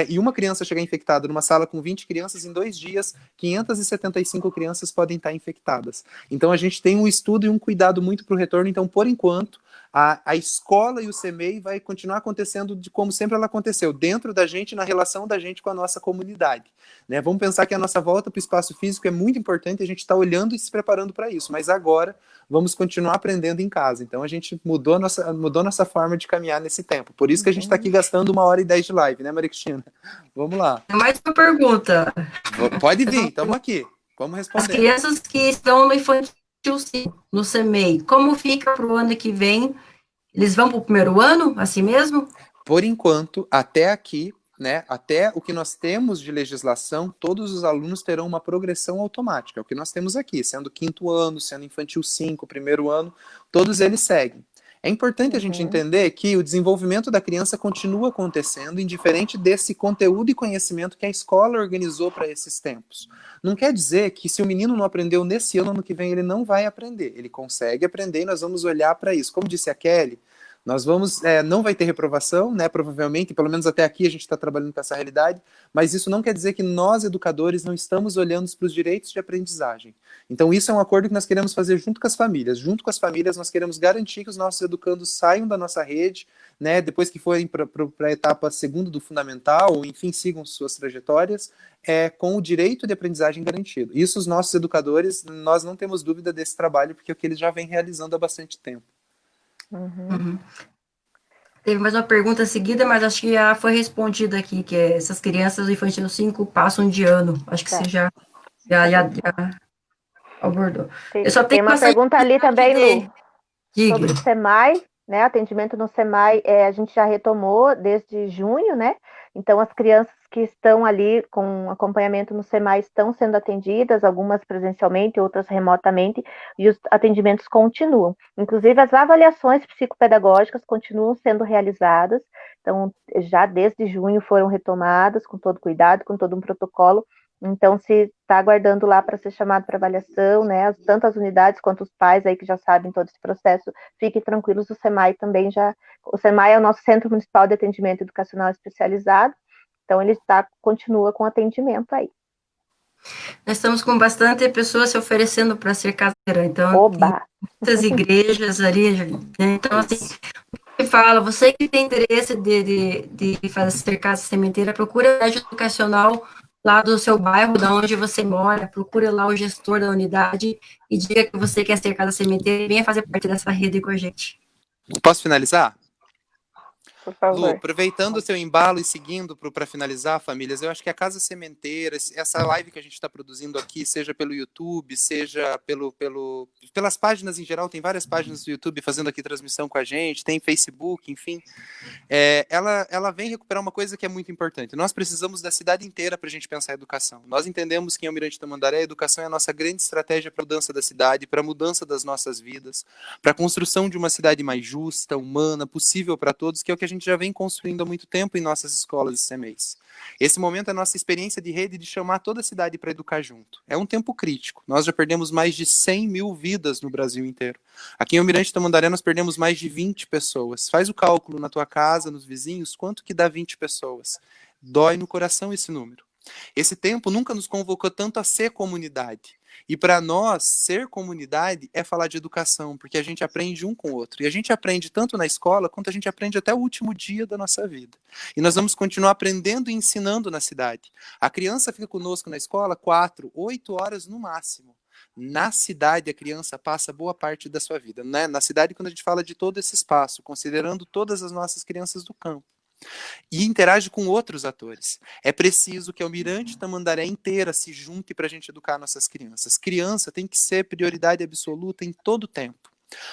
e uma criança chegar infectada numa sala com 20 crianças, em 2 dias, 575 crianças podem estar infectadas. Então, a gente tem um estudo e um cuidado muito para o retorno. Então, por enquanto, a escola e o CMEI vai continuar acontecendo de como sempre ela aconteceu, dentro da gente, na relação da gente com a nossa comunidade, né? Vamos pensar que a nossa volta para o espaço físico é muito importante, a gente está olhando e se preparando para isso, mas agora vamos continuar aprendendo em casa. Então a gente mudou nossa forma de caminhar nesse tempo. Por isso que a gente está aqui gastando 1h10 de live, né, Maria Cristina? Vamos lá. Mais uma pergunta. Pode vir, estamos aqui. Vamos responder. As crianças que estão no infantil 5, no CMEI, como fica para o ano que vem? Eles vão para o primeiro ano, assim mesmo? Por enquanto, até aqui, né, até o que nós temos de legislação, todos os alunos terão uma progressão automática. É o que nós temos aqui, sendo 5º ano, sendo infantil 5, primeiro ano, todos eles seguem. É importante a gente entender que o desenvolvimento da criança continua acontecendo, indiferente desse conteúdo e conhecimento que a escola organizou para esses tempos. Não quer dizer que se o menino não aprendeu nesse ano, ano que vem ele não vai aprender. Ele consegue aprender e nós vamos olhar para isso. Como disse a Kelly, nós vamos, não vai ter reprovação, né, provavelmente, pelo menos até aqui a gente está trabalhando com essa realidade, mas isso não quer dizer que nós, educadores, não estamos olhando para os direitos de aprendizagem. Então isso é um acordo que nós queremos fazer junto com as famílias. Junto com as famílias nós queremos garantir que os nossos educandos saiam da nossa rede, né, depois que forem para a etapa 2ª do fundamental, ou enfim, sigam suas trajetórias, com o direito de aprendizagem garantido. Isso os nossos educadores, nós não temos dúvida desse trabalho, porque é o que eles já vêm realizando há bastante tempo. Teve mais uma pergunta seguida, mas acho que já foi respondida aqui, que é essas crianças do infantil 5 passam de ano. Acho que você já abordou. Eu só Tem tenho uma pergunta ali também, Lu, Diga. sobre o SEMAI, né? Atendimento no SEMAI, a gente já retomou desde junho, né? Então, as crianças que estão ali com acompanhamento no SEMAI estão sendo atendidas, algumas presencialmente, outras remotamente, e os atendimentos continuam. Inclusive, as avaliações psicopedagógicas continuam sendo realizadas, então, já desde junho foram retomadas, com todo cuidado, com todo um protocolo. Então, se está aguardando lá para ser chamado para avaliação, né, tanto as unidades quanto os pais aí que já sabem todo esse processo, fiquem tranquilos, o SEMAI também o SEMAI é o nosso Centro Municipal de Atendimento Educacional Especializado, então ele continua com atendimento aí. Nós estamos com bastante pessoas se oferecendo para ser caseira, então tem muitas igrejas ali, né? Então assim, fala, você que tem interesse de fazer casa sementeira, procura a rede educacional lá do seu bairro, da onde você mora, procura lá o gestor da unidade e diga que você quer ser casa sementeira e venha fazer parte dessa rede com a gente. Posso finalizar? por favor. Lu, aproveitando o seu embalo e seguindo para finalizar, famílias, eu acho que a Casa Sementeira, essa live que a gente está produzindo aqui, seja pelo YouTube, seja pelas páginas em geral, tem várias páginas do YouTube fazendo aqui transmissão com a gente, tem Facebook, enfim, ela vem recuperar uma coisa que é muito importante. Nós precisamos da cidade inteira para a gente pensar a educação. Nós entendemos que em Almirante Tamandaré a educação é a nossa grande estratégia para a mudança da cidade, para a mudança das nossas vidas, para a construção de uma cidade mais justa, humana, possível para todos, que é o que a gente já vem construindo há muito tempo em nossas escolas e CMEs. Esse momento é a nossa experiência de rede de chamar toda a cidade para educar junto. É um tempo crítico. Nós já perdemos mais de 100 mil vidas no Brasil inteiro. Aqui em Almirante Tamandaré nós perdemos mais de 20 pessoas. Faz o cálculo na tua casa, nos vizinhos, quanto que dá 20 pessoas. Dói no coração esse número. Esse tempo nunca nos convocou tanto a ser comunidade. E para nós, ser comunidade é falar de educação, porque a gente aprende um com o outro. E a gente aprende tanto na escola, quanto a gente aprende até o último dia da nossa vida. E nós vamos continuar aprendendo e ensinando na cidade. A criança fica conosco na escola 4, 8 horas no máximo. Na cidade, a criança passa boa parte da sua vida. Né? Na cidade, quando a gente fala de todo esse espaço, considerando todas as nossas crianças do campo. E interage com outros atores. É preciso que a Almirante Tamandaré inteira se junte para a gente educar nossas crianças. Criança tem que ser prioridade absoluta em todo o tempo.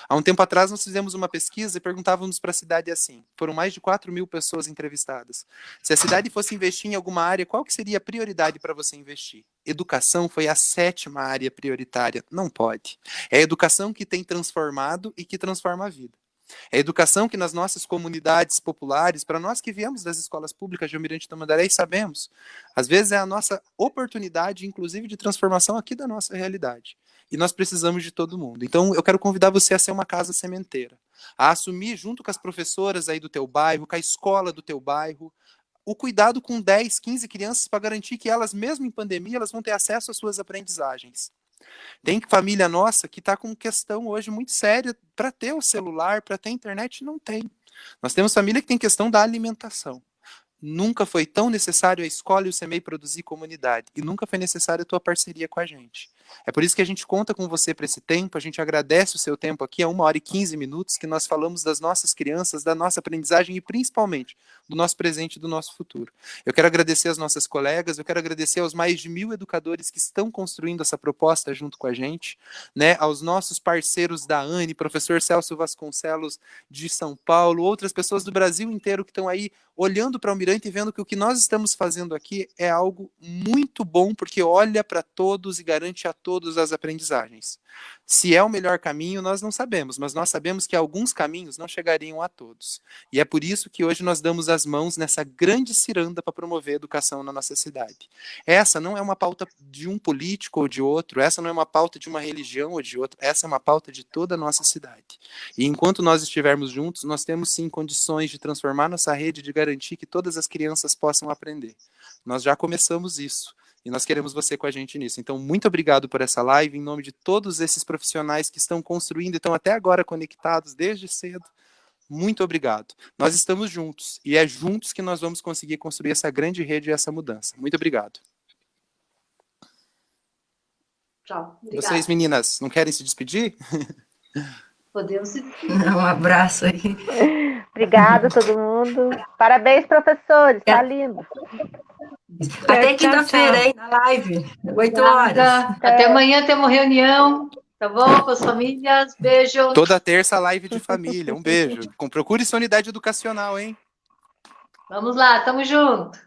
Há um tempo atrás nós fizemos uma pesquisa e perguntávamos para a cidade assim, foram mais de 4 mil pessoas entrevistadas. Se a cidade fosse investir em alguma área, qual que seria a prioridade para você investir? Educação foi a 7ª área prioritária. Não pode. É a educação que tem transformado e que transforma a vida. É a educação que nas nossas comunidades populares, para nós que viemos das escolas públicas de Almirante Tamandaré e sabemos, às vezes é a nossa oportunidade, inclusive, de transformação aqui da nossa realidade. E nós precisamos de todo mundo. Então, eu quero convidar você a ser uma casa sementeira, a assumir junto com as professoras aí do teu bairro, com a escola do teu bairro, o cuidado com 10, 15 crianças para garantir que elas, mesmo em pandemia, elas vão ter acesso às suas aprendizagens. Tem família nossa que está com questão hoje muito séria para ter o celular, para ter internet, não tem. Nós temos família que tem questão da alimentação. Nunca foi tão necessário a escola e o CMEI produzir comunidade. E nunca foi necessária a tua parceria com a gente. É por isso que a gente conta com você para esse tempo, a gente agradece o seu tempo aqui, 1h15, que nós falamos das nossas crianças, da nossa aprendizagem e principalmente do nosso presente e do nosso futuro. Eu quero agradecer às nossas colegas, eu quero agradecer aos mais de 1.000 educadores que estão construindo essa proposta junto com a gente, né, aos nossos parceiros da ANE, professor Celso Vasconcelos de São Paulo, outras pessoas do Brasil inteiro que estão aí olhando para o Almirante e vendo que o que nós estamos fazendo aqui é algo muito bom, porque olha para todos e garante a todos as aprendizagens. Se é o melhor caminho, nós não sabemos, mas nós sabemos que alguns caminhos não chegariam a todos. E é por isso que hoje nós damos as mãos nessa grande ciranda para promover a educação na nossa cidade. Essa não é uma pauta de um político ou de outro, essa não é uma pauta de uma religião ou de outra, essa é uma pauta de toda a nossa cidade. E enquanto nós estivermos juntos, nós temos sim condições de transformar nossa rede, de garantir que todas as crianças possam aprender. Nós já começamos isso. E nós queremos você com a gente nisso. Então, muito obrigado por essa live, em nome de todos esses profissionais que estão construindo e estão até agora conectados desde cedo. Muito obrigado. Nós estamos juntos, e é juntos que nós vamos conseguir construir essa grande rede e essa mudança. Muito obrigado. Tchau. Obrigada. Vocês, meninas, não querem se despedir? Podemos ir. Um abraço aí. Obrigada a todo mundo. Parabéns, professores. Tá lindo. Até quinta-feira, hein, na live, 8 horas. Até amanhã temos reunião, tá bom? Com as famílias, beijo. Toda terça, live de família, um beijo. Procure sua unidade educacional, hein? Vamos lá, tamo junto.